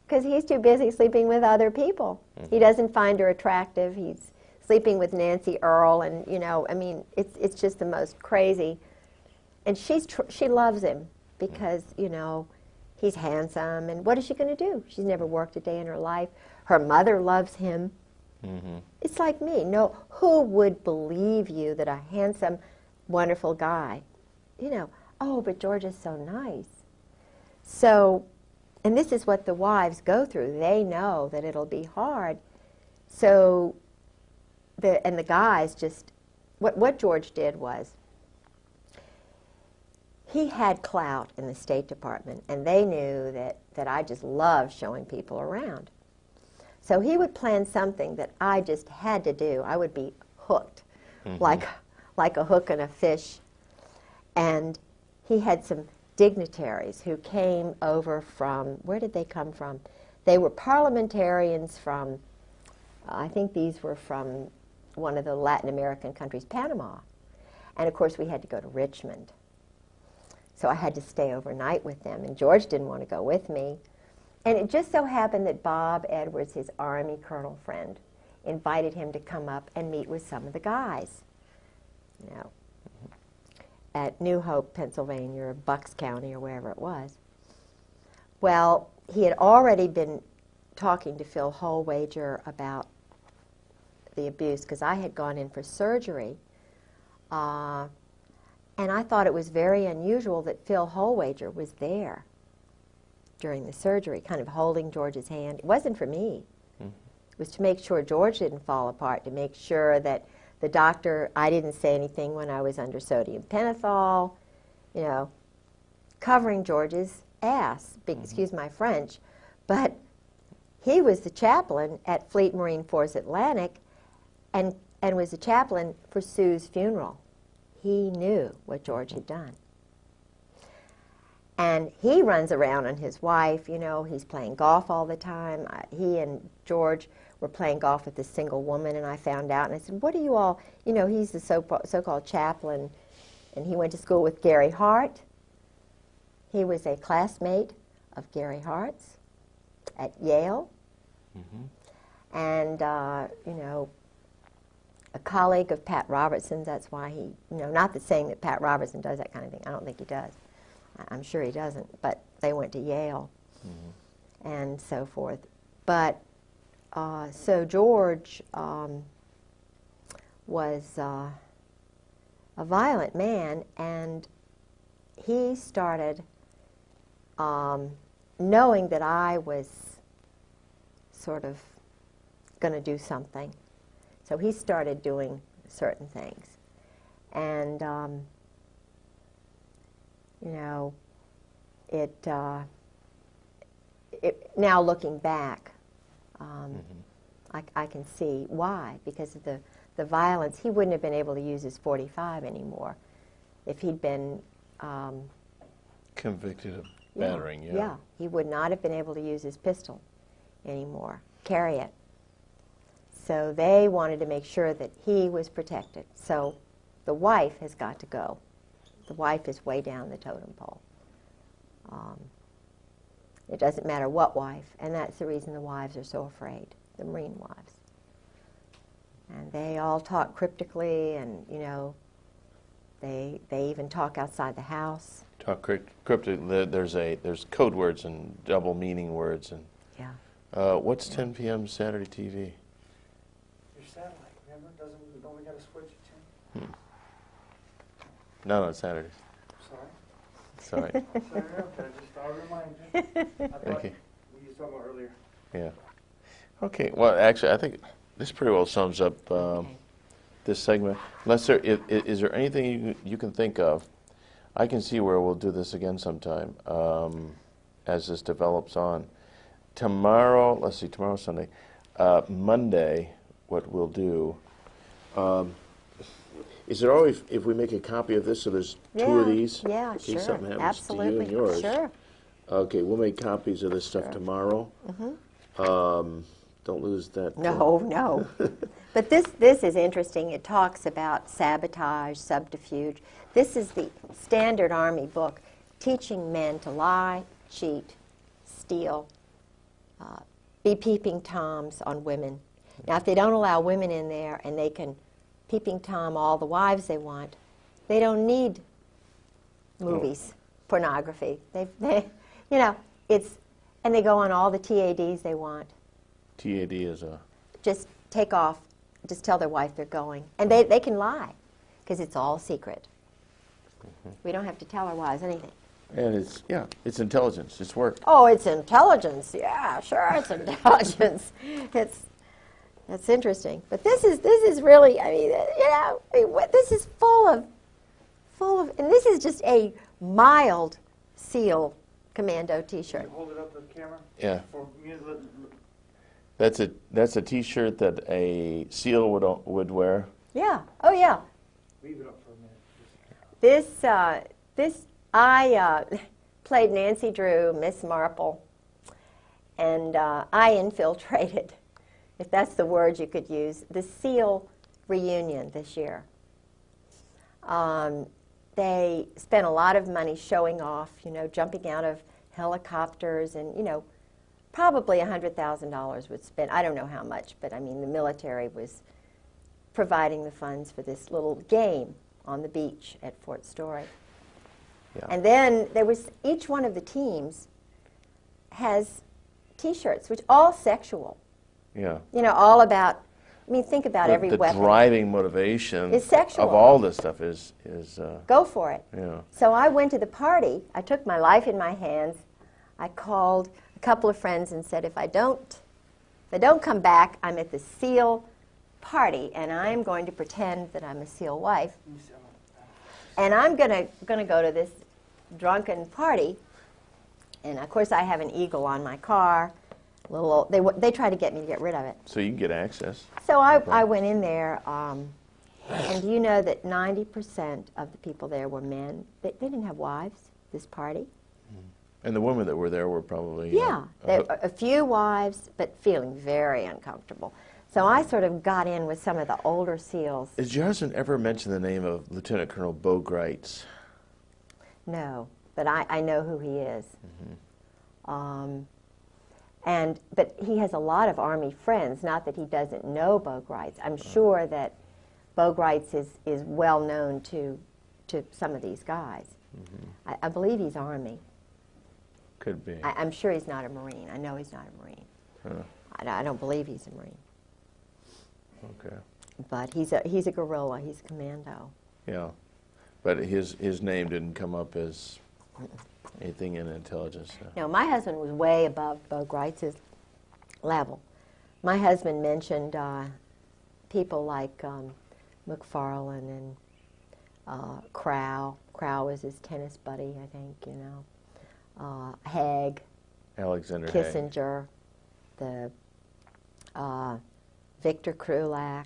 because he's too busy sleeping with other people. He doesn't find her attractive. He's sleeping with Nancy Earl, and I mean, it's just the most crazy. And she loves him because he's handsome. And what is she going to do? She's never worked a day in her life. Her mother loves him. It's like me. No, who would believe you that a handsome, wonderful guy, oh, but George is so nice. So, and this is what the wives go through. They know that it'll be hard. So, the guys just, what George did was, he had clout in the State Department, and they knew that I just loved showing people around. So he would plan something that I just had to do. I would be hooked, like a hook in a fish. And he had some dignitaries who came over from, where did they come from? They were parliamentarians from, I think these were from one of the Latin American countries, Panama. And of course we had to go to Richmond. So I had to stay overnight with them, and George didn't want to go with me. And it just so happened that Bob Edwards, his Army colonel friend, invited him to come up and meet with some of the guys, at New Hope, Pennsylvania, or Bucks County, or wherever it was. Well, he had already been talking to Phil Holwager about the abuse, because I had gone in for surgery, and I thought it was very unusual that Phil Holwager was there during the surgery, kind of holding George's hand. It wasn't for me. It was to make sure George didn't fall apart, to make sure that the doctor, I didn't say anything when I was under sodium pentothal, covering George's ass, excuse my French. But he was the chaplain at Fleet Marine Force Atlantic and was the chaplain for Sue's funeral. He knew what George had done. And he runs around on his wife, he's playing golf all the time. He and George were playing golf with this single woman, and I found out, and I said, what do you all, you know, he's the so-called chaplain, and he went to school with Gary Hart. He was a classmate of Gary Hart's at Yale, and, you know, a colleague of Pat Robertson's. That's why he, you know, not that saying that Pat Robertson does that kind of thing. I don't think he does. I'm sure he doesn't, but they went to Yale and so forth. But so George was a violent man, and he started knowing that I was sort of going to do something. So he started doing certain things. And, you know, now looking back, I can see why. Because of the violence, he wouldn't have been able to use his .45 anymore if he'd been
convicted of battering.
Yeah, he would not have been able to use his pistol anymore, carry it. So they wanted to make sure that he was protected. So the wife has got to go. The wife is way down the totem pole. It doesn't matter what wife, and that's the reason the wives are so afraid, the Marine wives. And they all talk cryptically, and, you know, they even talk outside the house.
Talk cryptically. There's code words and double meaning words. And
yeah.
What's 10 p.m. Saturday TV?
Your satellite, remember? Don't we got to switch it to?
No, it's Saturdays.
Sorry.
Sorry.
Sorry, okay, I'll remind you. I thought
Okay.
we used to talk about earlier.
Yeah. Okay. Well, actually, I think this pretty well sums up this segment. Unless is there anything you can think of? I can see where we'll do this again sometime as this develops on. Tomorrow, let's see, tomorrow's Sunday. Monday, what we'll do. Is it always, if we make a copy of this, so there's two of these?
Yeah,
in
sure.
case something happens
Absolutely.
to you and yours.
Sure.
Okay, we'll make copies of this stuff tomorrow. Don't lose that.
No. But this is interesting. It talks about sabotage, subterfuge. This is the standard Army book teaching men to lie, cheat, steal, be peeping toms on women. Now, if they don't allow women in there and they can peeping tom all the wives they want, they don't need movies, pornography. They, you know, and they go on all the TADs they want.
TAD is a...
Just take off, just tell their wife they're going. And they can lie, because it's all secret. We don't have to tell our wives anything.
And it's intelligence, it's work.
Oh, it's intelligence. Yeah, sure, it's intelligence. That's interesting. But this is really, I mean, you know, this is full of, and this is just a mild SEAL commando T-shirt.
Can you hold it up to the camera?
Yeah.
For me,
That's a T-shirt that a SEAL would wear.
Yeah. Oh, yeah.
leave it up for a minute.
I played Nancy Drew, Miss Marple, and I infiltrated, if that's the word you could use, the SEAL reunion this year. They spent a lot of money showing off, you know, jumping out of helicopters, and, you know, probably $100,000 was spent. I don't know how much, but I mean, the military was providing the funds for this little game on the beach at Fort Story.
Yeah.
And then there was, each one of the teams has T-shirts, which all sexual.
Yeah.
You know, all about, I mean, think about every weapon.
The driving motivation
is sexual.
of all this stuff is
go for it.
Yeah.
So I went to the party. I took my life in my hands. I called a couple of friends and said, if I don't come back, I'm at the SEAL party, and I'm going to pretend that I'm a SEAL wife. And I'm going to go to this drunken party. And of course, I have an Eagle on my car. They tried to get me to get rid of it.
So you can get access.
So I went in there, and you know that 90% of the people there were men. They didn't have wives, this party.
And the women that were there were probably...
Yeah, a few wives, but feeling very uncomfortable. So I sort of got in with some of the older SEALs.
Did your husband ever mention the name of Lieutenant Colonel Bo Greitz?
No, but I know who he is.
Mm-hmm.
But he has a lot of Army friends, not that he doesn't know Bo Greitz. I'm sure that Bo Greitz is well known to some of these guys.
Mm-hmm.
I believe he's Army.
Could be.
I'm sure he's not a Marine. I know he's not a Marine.
Huh.
I don't believe he's a Marine.
Okay.
But he's a guerrilla. He's a commando.
Yeah. But his name didn't come up as anything in intelligence.
No, my husband was way above Bo Greitz's level. My husband mentioned people like McFarlane and Crow. Crow was his tennis buddy, I think, you know. Haig.
Alexander Haig.
Kissinger. The Victor Krulak.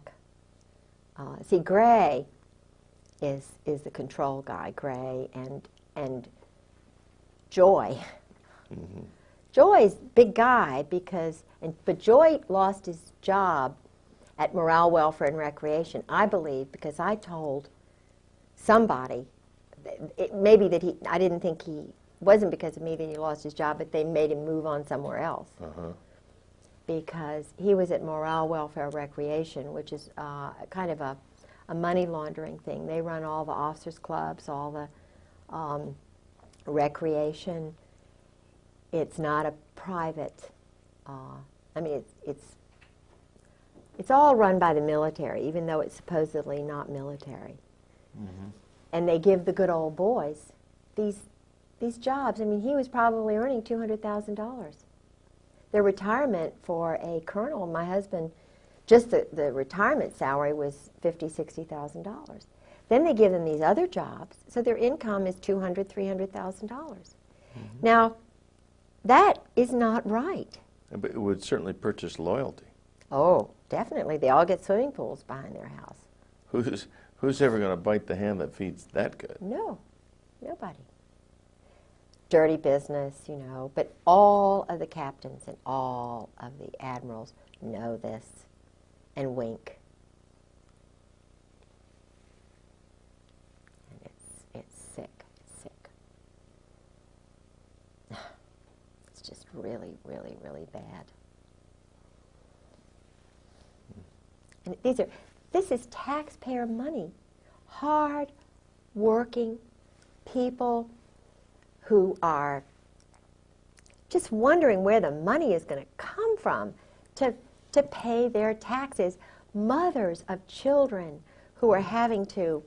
See, Gray is the control guy. Gray and Joy.
Mm-hmm.
Joy's big guy but Joy lost his job at Morale, Welfare, and Recreation, I believe, because I told somebody, maybe that I didn't think wasn't because of me that he lost his job, but they made him move on somewhere else.
Uh-huh.
Because he was at Morale, Welfare, Recreation, which is kind of a money laundering thing. They run all the officers' clubs, all the recreation. It's not a private. I mean, it's all run by the military, even though it's supposedly not military.
Mm-hmm.
And they give the good old boys these jobs. I mean, he was probably earning $200,000. Their retirement for a colonel, my husband, just the retirement salary was $50,000, $60,000. Then they give them these other jobs, so their income is $200,000, $300,000. Mm-hmm. Now, that is not right.
But it would certainly purchase loyalty.
Oh, definitely. They all get swimming pools behind their house.
Who's ever going to bite the hand that feeds that good?
No, nobody. Dirty business, you know, but all of the captains and all of the admirals know this and wink. And it's sick, It's just really, really, really bad. And this is taxpayer money. Hard working people who are just wondering where the money is going to come from to pay their taxes. Mothers of children who are having to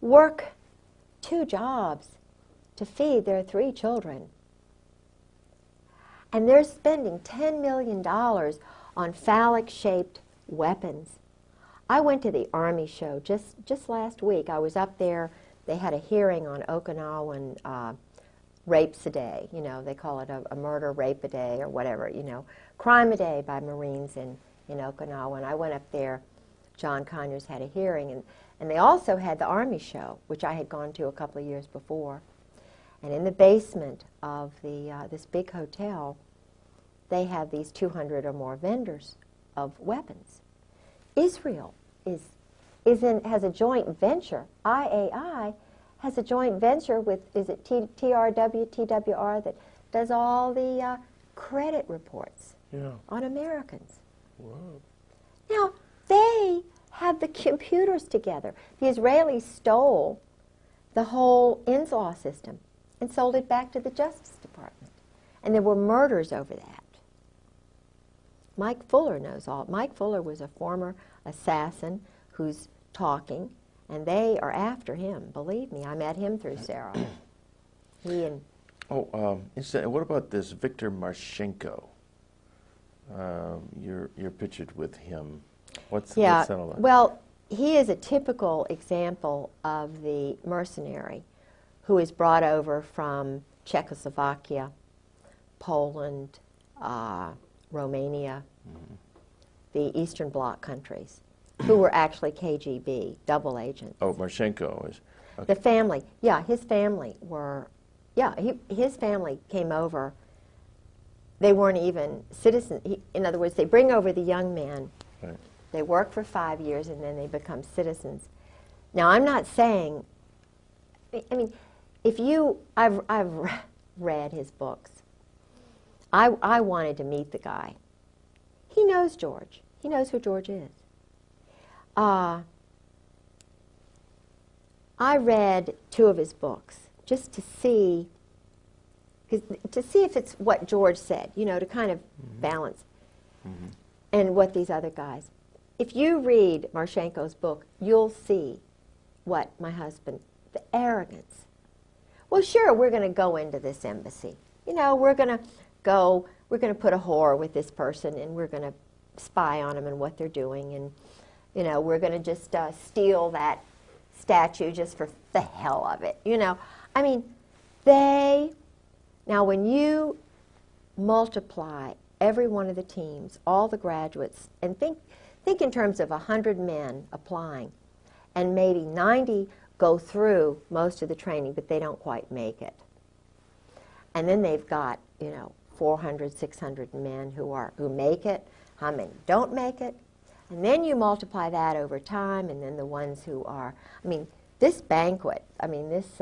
work 2 jobs to feed their 3 children. And they're spending $10 million on phallic-shaped weapons. I went to the Army show just last week. I was up there. They had a hearing on Okinawan rapes a day. You know, they call it a murder rape a day or whatever, you know. Crime a day by Marines in Okinawa. And I went up there. John Conyers had a hearing. And they also had the Army show, which I had gone to a couple of years before. And in the basement of this big hotel, they have these 200 or more vendors of weapons. Israel has a joint venture. IAI has a joint venture with, is it TWR, that does all the credit reports on Americans.
Whoa.
Now, they have the computers together. The Israelis stole the whole INS-law system and sold it back to the Justice Department. And there were murders over that. Mike Fuller knows all. Mike Fuller was a former assassin who's talking, and they are after him. Believe me, I met him through Sarah. He and...
what about this Victor Marchenko? You're pictured with him. What's that all about?
Well, he is a typical example of the mercenary who is brought over from Czechoslovakia, Poland, Romania, the Eastern Bloc countries, who were actually KGB, double agents.
Oh, Marchenko is... Okay.
The family, his family were Yeah, his family came over. They weren't even citizens. In other words, they bring over the young men.
Right.
They work for 5 years, and then they become citizens. Now, I'm not saying, I mean, I've read his books. I wanted to meet the guy. He knows George. He knows who George is. I read 2 of his books just to see if it's what George said, you know, to kind of balance. And what these other guys. If you read Marchenko's book, you'll see what my husband, the arrogance. Well, sure, we're going to go into this embassy. You know, we're going to put a whore with this person, and we're going to spy on them and what they're doing, and, you know, we're going to just steal that statue just for the hell of it, you know. I mean, now when you multiply every one of the teams, all the graduates, and think in terms of 100 men applying, and maybe 90 go through most of the training, but they don't quite make it. And then they've got, you know, 400, 600 men who make it, how many don't make it, and then you multiply that over time, and then the ones who are, I mean, this banquet, I mean, this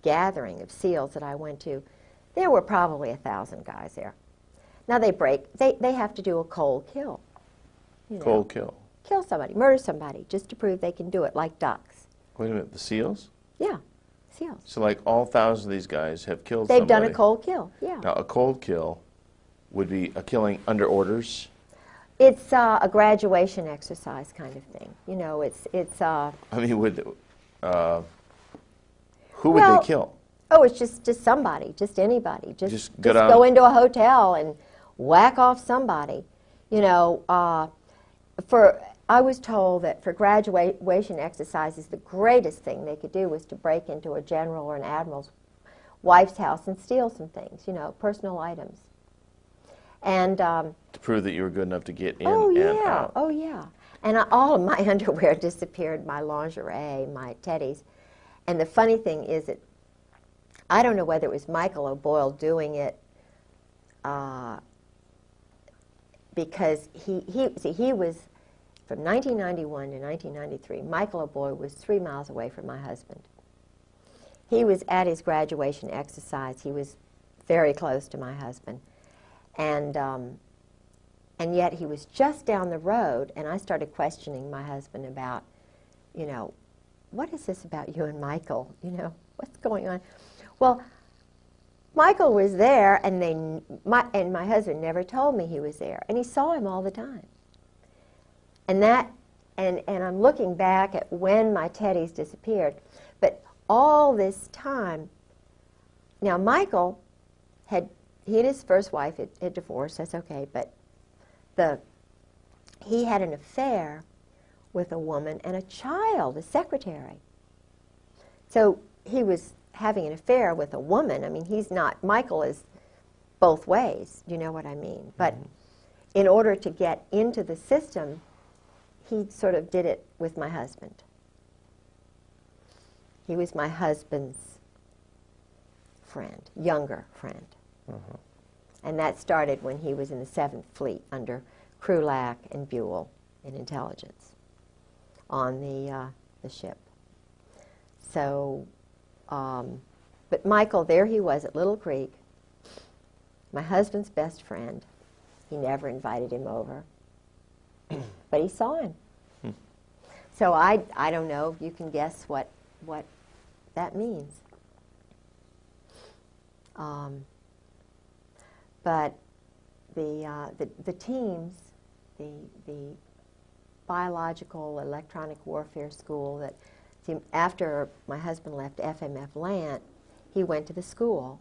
gathering of SEALs that I went to, there were probably 1,000 guys there. Now they have to do a cold kill. You know,
Cold kill.
Kill somebody, murder somebody, just to prove they can do it, like ducks.
Wait a minute, the SEALs?
Yeah, SEALs.
So like all 1,000 of these guys have killed
They've
somebody.
done a cold kill, yeah.
Now a cold kill would be a killing under orders?
It's a graduation exercise kind of thing. You know, it's
I mean, who would they kill?
Oh, it's just somebody, just anybody. Just
go
into a hotel and whack off somebody. You know, I was told that for graduation exercises, the greatest thing they could do was to break into a general or an admiral's wife's house and steal some things, you know, personal items. And
to prove that you were good enough to get in
and
out.
Oh, yeah. And all of my underwear disappeared, my lingerie, my teddies. And the funny thing is that I don't know whether it was Michael O'Boyle doing it because he was, from 1991 to 1993, Michael O'Boyle was 3 miles away from my husband. He was at his graduation exercise. He was very close to my husband. And yet he was just down the road, and I started questioning my husband about, you know, what is this about you and Michael? You know, what's going on? Well, Michael was there, and my husband never told me he was there, and he saw him all the time. And I'm looking back at when my teddies disappeared, but all this time, now Michael he and his first wife had divorced, that's okay, but he had an affair with a woman and a child, a secretary. So he was having an affair with a woman. I mean, Michael is both ways, you know what I mean? But in order to get into the system, he sort of did it with my husband. He was my husband's friend, younger friend. And that started when he was in the 7th Fleet under Krulak and Buell in intelligence on the ship. So, but Michael, there he was at Little Creek, my husband's best friend. He never invited him over, but he saw him. So I don't know if you can guess what that means. But the teams, the biological electronic warfare school that, after my husband left FMF Lant, he went to the school,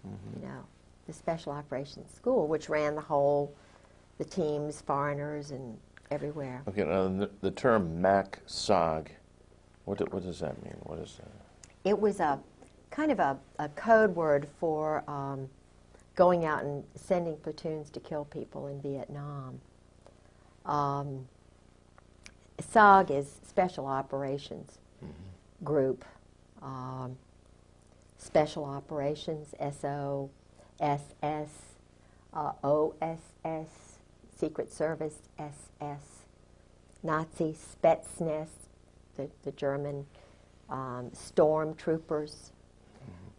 you know, the Special Operations School, which ran the teams, foreigners, and everywhere.
Okay, now the term MAC-SOG, what does that mean? What is that? It
was a kind of a code word for going out and sending platoons to kill people in Vietnam. SOG is Special Operations Group. Special Operations, SO, SS, OSS, Secret Service, SS, Nazi Spetsnaz, the German stormtroopers.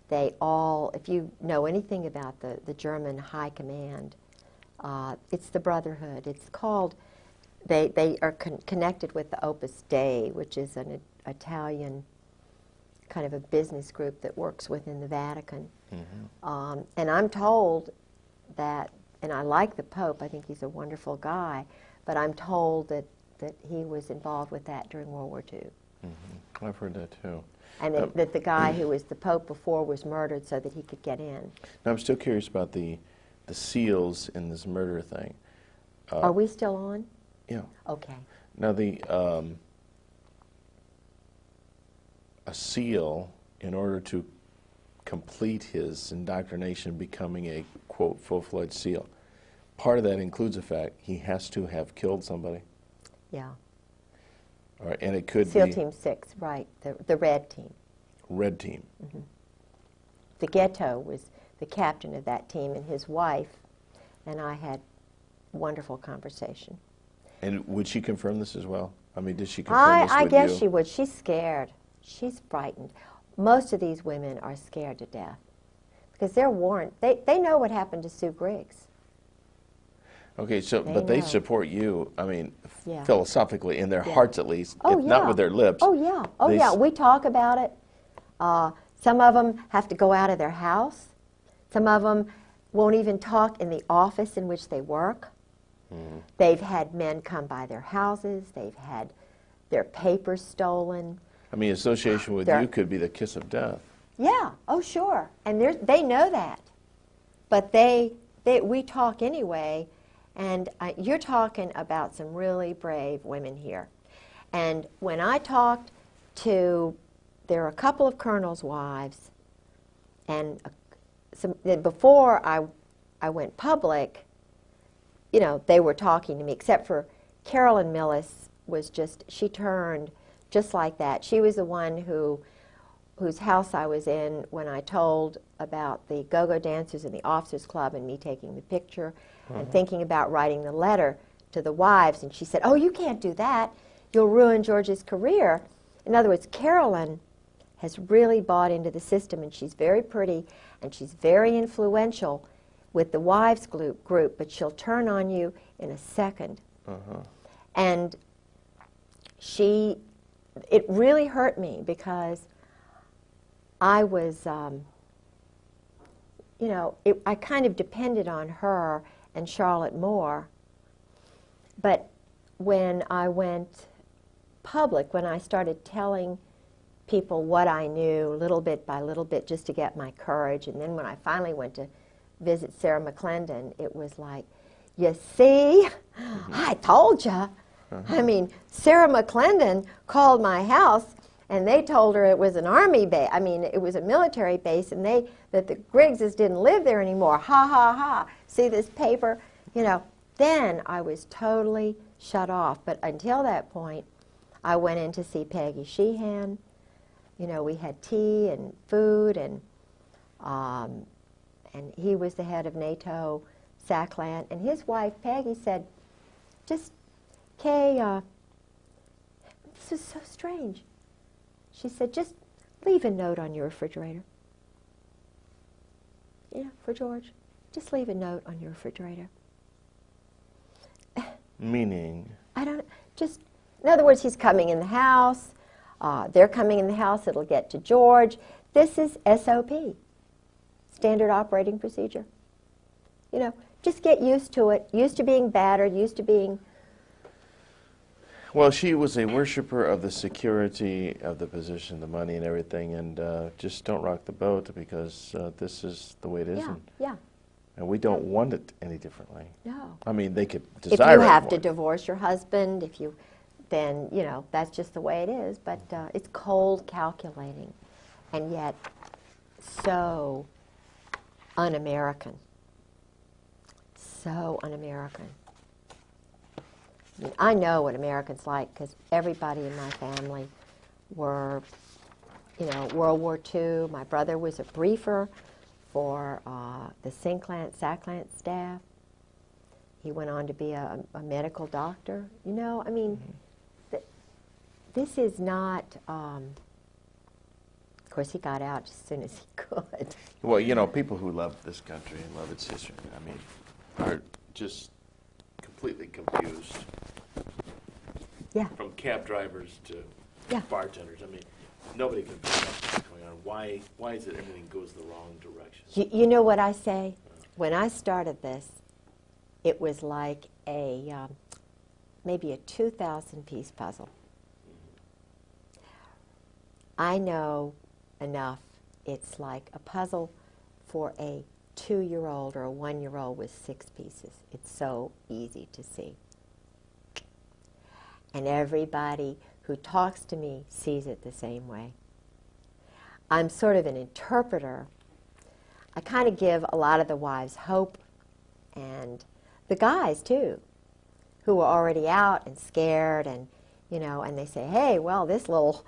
They all, if you know anything about the German High Command, it's the Brotherhood. It's called, they are connected with the Opus Dei, which is an Italian kind of a business group that works within the Vatican. And I'm told that, and I like the Pope, I think he's a wonderful guy, but I'm told that he was involved with that during World War II.
I've heard that too.
And that the guy who was the Pope before was murdered so that he could get in.
Now, I'm still curious about the SEALs in this murder thing.
Are we still on?
Yeah.
Okay.
Now, a SEAL, in order to complete his indoctrination, becoming a, quote, full-fledged SEAL, part of that includes the fact he has to have killed somebody.
Yeah.
All right, and it could
SEAL
be
Team 6, right, the red team.
Red team.
The Ghetto was the captain of that team, and his wife and I had wonderful conversation.
And would she confirm this as well? I mean, did she confirm this with you?
I guess she would. She's scared. She's frightened. Most of these women are scared to death because they're warned. They know what happened to Sue Griggs.
Okay, so but they support you, I mean,
Yeah.
philosophically, in their hearts at least,
Oh,
if not
yeah.
with their lips.
Oh, yeah. Oh, yeah. We talk about it. Some of them have to go out of their house. Some of them won't even talk in the office in which they work. They've had men come by their houses. They've had their papers stolen.
I mean, association with you could be the kiss of death.
Yeah. Oh, sure. And they know that. But we talk anyway. And you're talking about some really brave women here. And when I talked to, there are a couple of colonels' wives, and before I went public, you know, they were talking to me, except for Carolyn Millis she turned just like that. She was the one whose house I was in when I told about the go-go dancers in the officers' club and me taking the picture and thinking about writing the letter to the wives. And she said, "Oh, you can't do that. You'll ruin George's career." In other words, Carolyn has really bought into the system, and she's very pretty, and she's very influential with the wives group, but she'll turn on you in a second. And it really hurt me because I was, you know, I kind of depended on her and Charlotte Moore. But when I went public, when I started telling people what I knew little bit by little bit just to get my courage, and then when I finally went to visit Sarah McClendon, it was like, you see, I told you. I mean, Sarah McClendon called my house and they told her it was an army base. I mean, it was a military base, and that the Griggses didn't live there anymore. Ha, ha, ha. See this paper? You know, then I was totally shut off. But until that point, I went in to see Peggy Sheehan. You know, we had tea and food, and he was the head of NATO SACLAN. And his wife, Peggy, said, just, Kay, this is so strange. She said, just leave a note on your refrigerator. Yeah, for George. Just leave a note on your refrigerator.
Meaning?
In other words, he's coming in the house. They're coming in the house. It'll get to George. This is SOP, standard operating procedure. You know, just get used to it, used to being battered, used to being...
Well, she was a worshiper of the security of the position, the money and everything, and just don't rock the boat because this is the way it is.
Yeah.
And we don't want it any differently.
No.
I mean, they could
If
desire
you
it
have
more.
to divorce your husband, then, you know, that's just the way it is. But it's cold calculating, and yet so un-American. So un-American. I mean, I know what Americans like because everybody in my family were you know, World War II. My brother was a briefer for the SACLANT staff. He went on to be a medical doctor. You know, I mean, this is not, of course, he got out as soon as he could.
Well, you know, people who love this country and love its history, I mean, are just completely confused.
Yeah.
From cab drivers to
Yeah.
bartenders. I mean, nobody can figure out what's going on. Why is it everything goes the wrong direction?
You know what I say? When I started this, it was like a maybe a 2,000-piece puzzle. I know enough. It's like a puzzle for a 2-year-old or a 1-year-old with 6 pieces. It's so easy to see. And everybody who talks to me sees it the same way. I'm sort of an interpreter. I kind of give a lot of the wives hope, and the guys too, who are already out and scared, and you know, and they say, "Hey, well, this little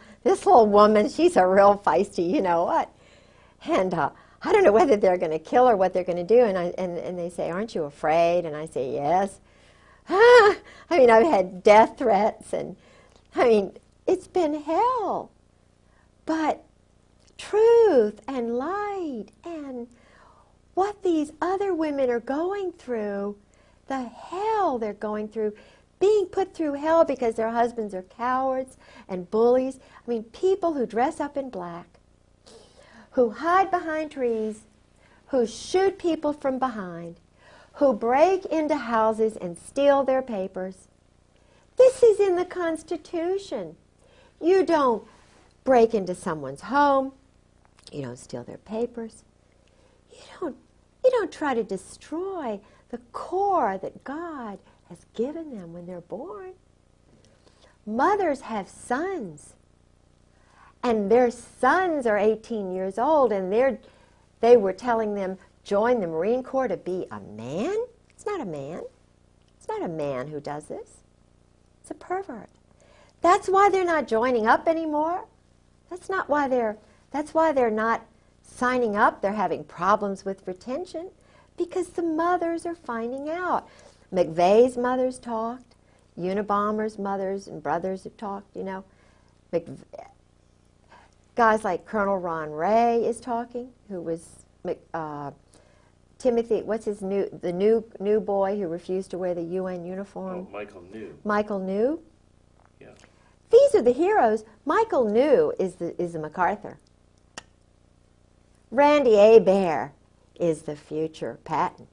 woman, she's a real feisty, you know what?" And I don't know whether they're going to kill her, what they're going to do, and they say, "Aren't you afraid?" And I say, "Yes." I mean, I've had death threats, and I mean, it's been hell. But truth and light and what these other women are going through, the hell they're going through, being put through hell because their husbands are cowards and bullies. I mean, people who dress up in black, who hide behind trees, who shoot people from behind, who break into houses and steal their papers. This is in the Constitution. You don't break into someone's home. You don't steal their papers. You don't try to destroy the core that God has given them when they're born. Mothers have sons, and their sons are 18 years old, and they were telling them, join the Marine Corps to be a man? It's not a man. It's not a man who does this. It's a pervert. That's why they're not joining up anymore. That's why they're not signing up. They're having problems with retention because the mothers are finding out. McVeigh's mothers talked. Unabomber's mothers and brothers have talked, you know. Guys like Colonel Ron Ray is talking, who was Timothy, what's his the new boy who refused to wear the UN uniform?
Oh, Michael New.
Michael New?
Yeah.
These are the heroes. Michael New is the MacArthur. Randy Hebert is the future Patton.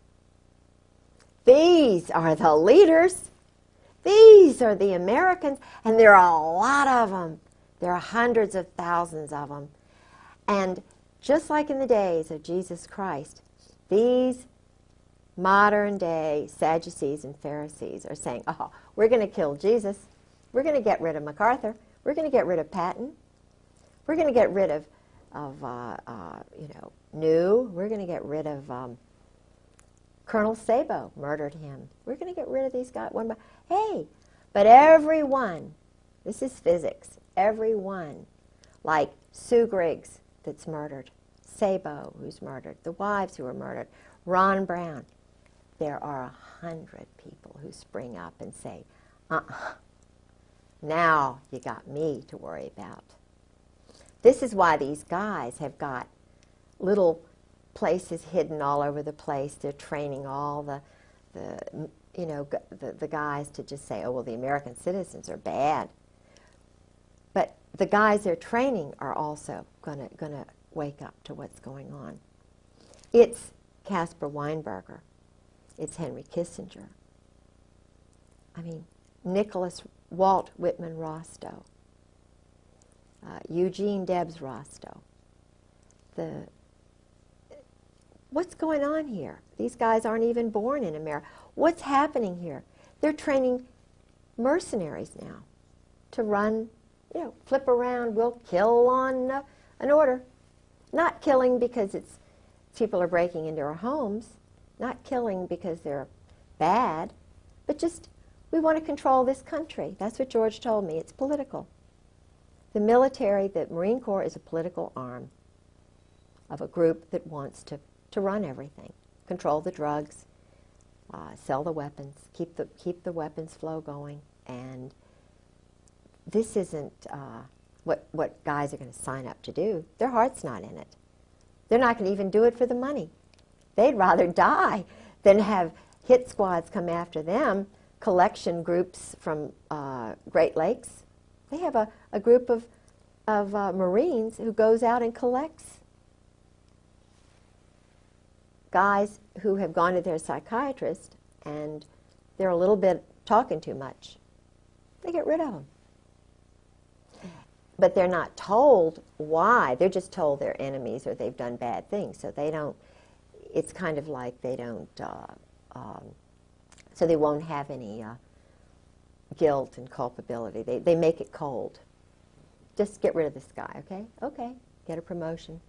These are the leaders. These are the Americans, and there are a lot of them. There are hundreds of thousands of them. And just like in the days of Jesus Christ, these modern-day Sadducees and Pharisees are saying, oh, we're going to kill Jesus. We're going to get rid of MacArthur. We're going to get rid of Patton. We're going to get rid of New. We're going to get rid of Colonel Sabo, murdered him. We're going to get rid of these guys one by hey, but everyone, this is physics, everyone, like Sue Griggs that's murdered, Sabo who's murdered, the wives who were murdered, Ron Brown, there are 100 people who spring up and say, now you got me to worry about. This is why these guys have got little places hidden all over the place. They're training all the guys to just say, oh, well, the American citizens are bad. But the guys they're training are also gonna wake up to what's going on. It's Caspar Weinberger. It's Henry Kissinger. I mean, Walt Whitman Rostow. Eugene Debs Rostow. What's going on here? These guys aren't even born in America. What's happening here? They're training mercenaries now to run, flip around, we'll kill on an order. Not killing because people are breaking into our homes, not killing because they're bad, but just we want to control this country. That's what George told me. It's political. The military, the Marine Corps is a political arm of a group that wants to run everything, control the drugs, sell the weapons, keep the weapons flow going, and this isn't what guys are going to sign up to do. Their heart's not in it. They're not going to even do it for the money. They'd rather die than have hit squads come after them, collection groups from Great Lakes. They have a group of Marines who goes out and collects guys who have gone to their psychiatrist and they're a little bit talking too much. They get rid of them. But they're not told why. They're just told they're enemies or they've done bad things. So they don't, it's kind of like they don't, so they won't have any guilt and culpability. They make it cold. Just get rid of this guy, okay? Okay, get a promotion,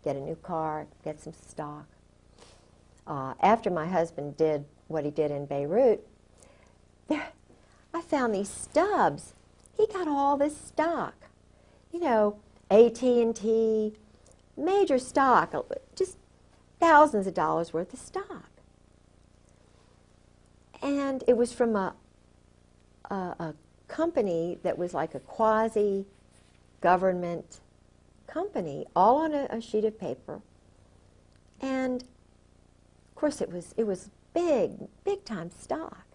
get a new car, get some stock. After my husband did what he did in Beirut, I found these stubs. He got all this stock. You know, AT&T, major stock, just thousands of dollars worth of stock. And it was from a company that was like a quasi-government company, all on a sheet of paper. And of course it was big time stock.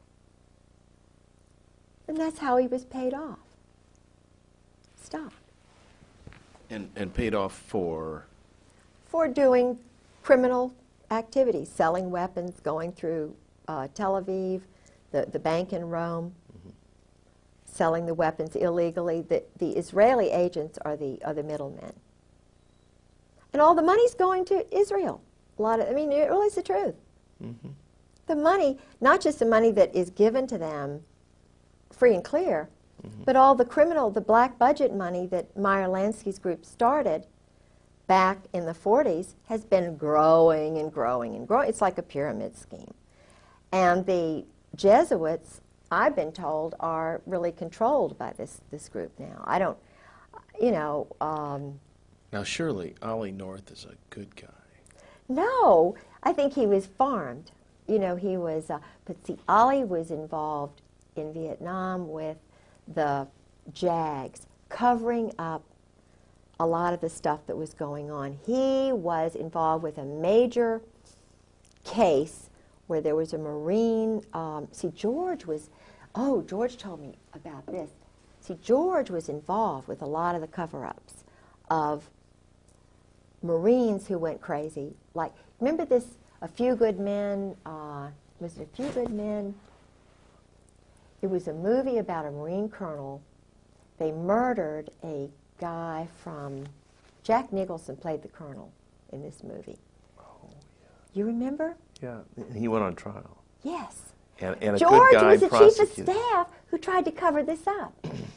And that's how he was paid off. Stock.
And paid off for?
For doing criminal activities, selling weapons, going through Tel Aviv, the bank in Rome, selling the weapons illegally. The Israeli agents are the middlemen. And all the money's going to Israel. A lot of, I mean, it really is the truth. Mm-hmm. The money, not just the money that is given to them free and clear, but all the criminal, the black budget money that Meyer Lansky's group started back in the 40s has been growing and growing and growing. It's like a pyramid scheme. And the Jesuits, I've been told, are really controlled by this group now. I don't, you know...
now, surely Ollie North is a good guy.
No, I think he was farmed. You know, he was... but see, Ollie was involved in Vietnam with the JAGs, covering up a lot of the stuff that was going on. He was involved with a major case where there was a Marine, see, George was, oh, George told me about this. See, George was involved with a lot of the cover-ups of Marines who went crazy. Like, remember this, A Few Good Men, was it A Few Good Men? It was a movie about a Marine colonel. They murdered a guy from, Jack Nicholson played the colonel in this movie.
Oh, yeah.
You remember?
Yeah, and he went on trial.
Yes.
And a
George
good guy
was the chief of
prosecuted.
staff who tried to cover this up.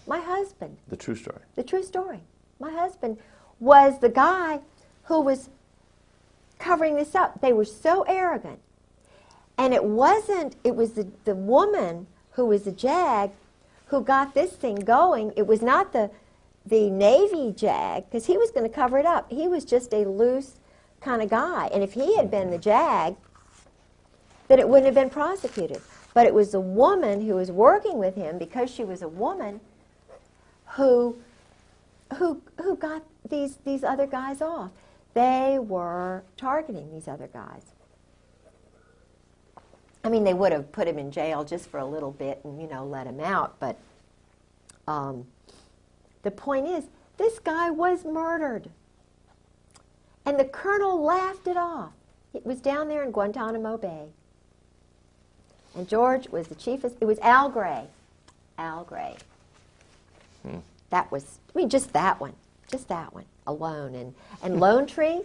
My husband.
The true story.
The true story. My husband was the guy who was covering this up. They were so arrogant. And it was the woman who was the JAG who got this thing going. It was not the Navy JAG, because he was going to cover it up. He was just a loose kind of guy. And if he had been the JAG, then it wouldn't have been prosecuted. But it was the woman who was working with him, because she was a woman, who got these other guys off. They were targeting these other guys. I mean, they would have put him in jail just for a little bit and, you know, let him out. But the point is, this guy was murdered. And the colonel laughed it off. It was down there in Guantanamo Bay. And George was the chief of, it was Al Gray. Al Gray. That was, I mean, just that one alone. And Lone Tree,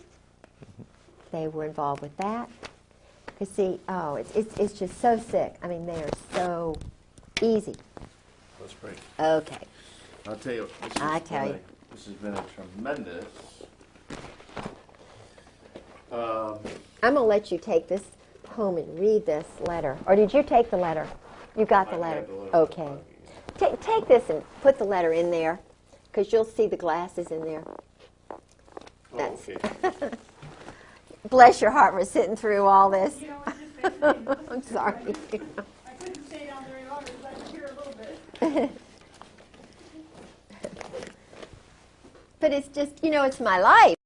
they were involved with that. You see, oh, it's just so sick. I mean, they are so easy.
Let's break.
Okay.
I'll tell you. This has been a tremendous.
I'm going to let you take this home and read this letter. Or did you take the letter? You got the letter. Okay. Take this and put the letter in there. because you'll see the glasses in there.
Oh, okay.
Bless your heart for sitting through all this.
You know, it's just basically,
I'm sorry.
I couldn't stay down very long because I could hear a little bit.
But it's just, you know, it's my life.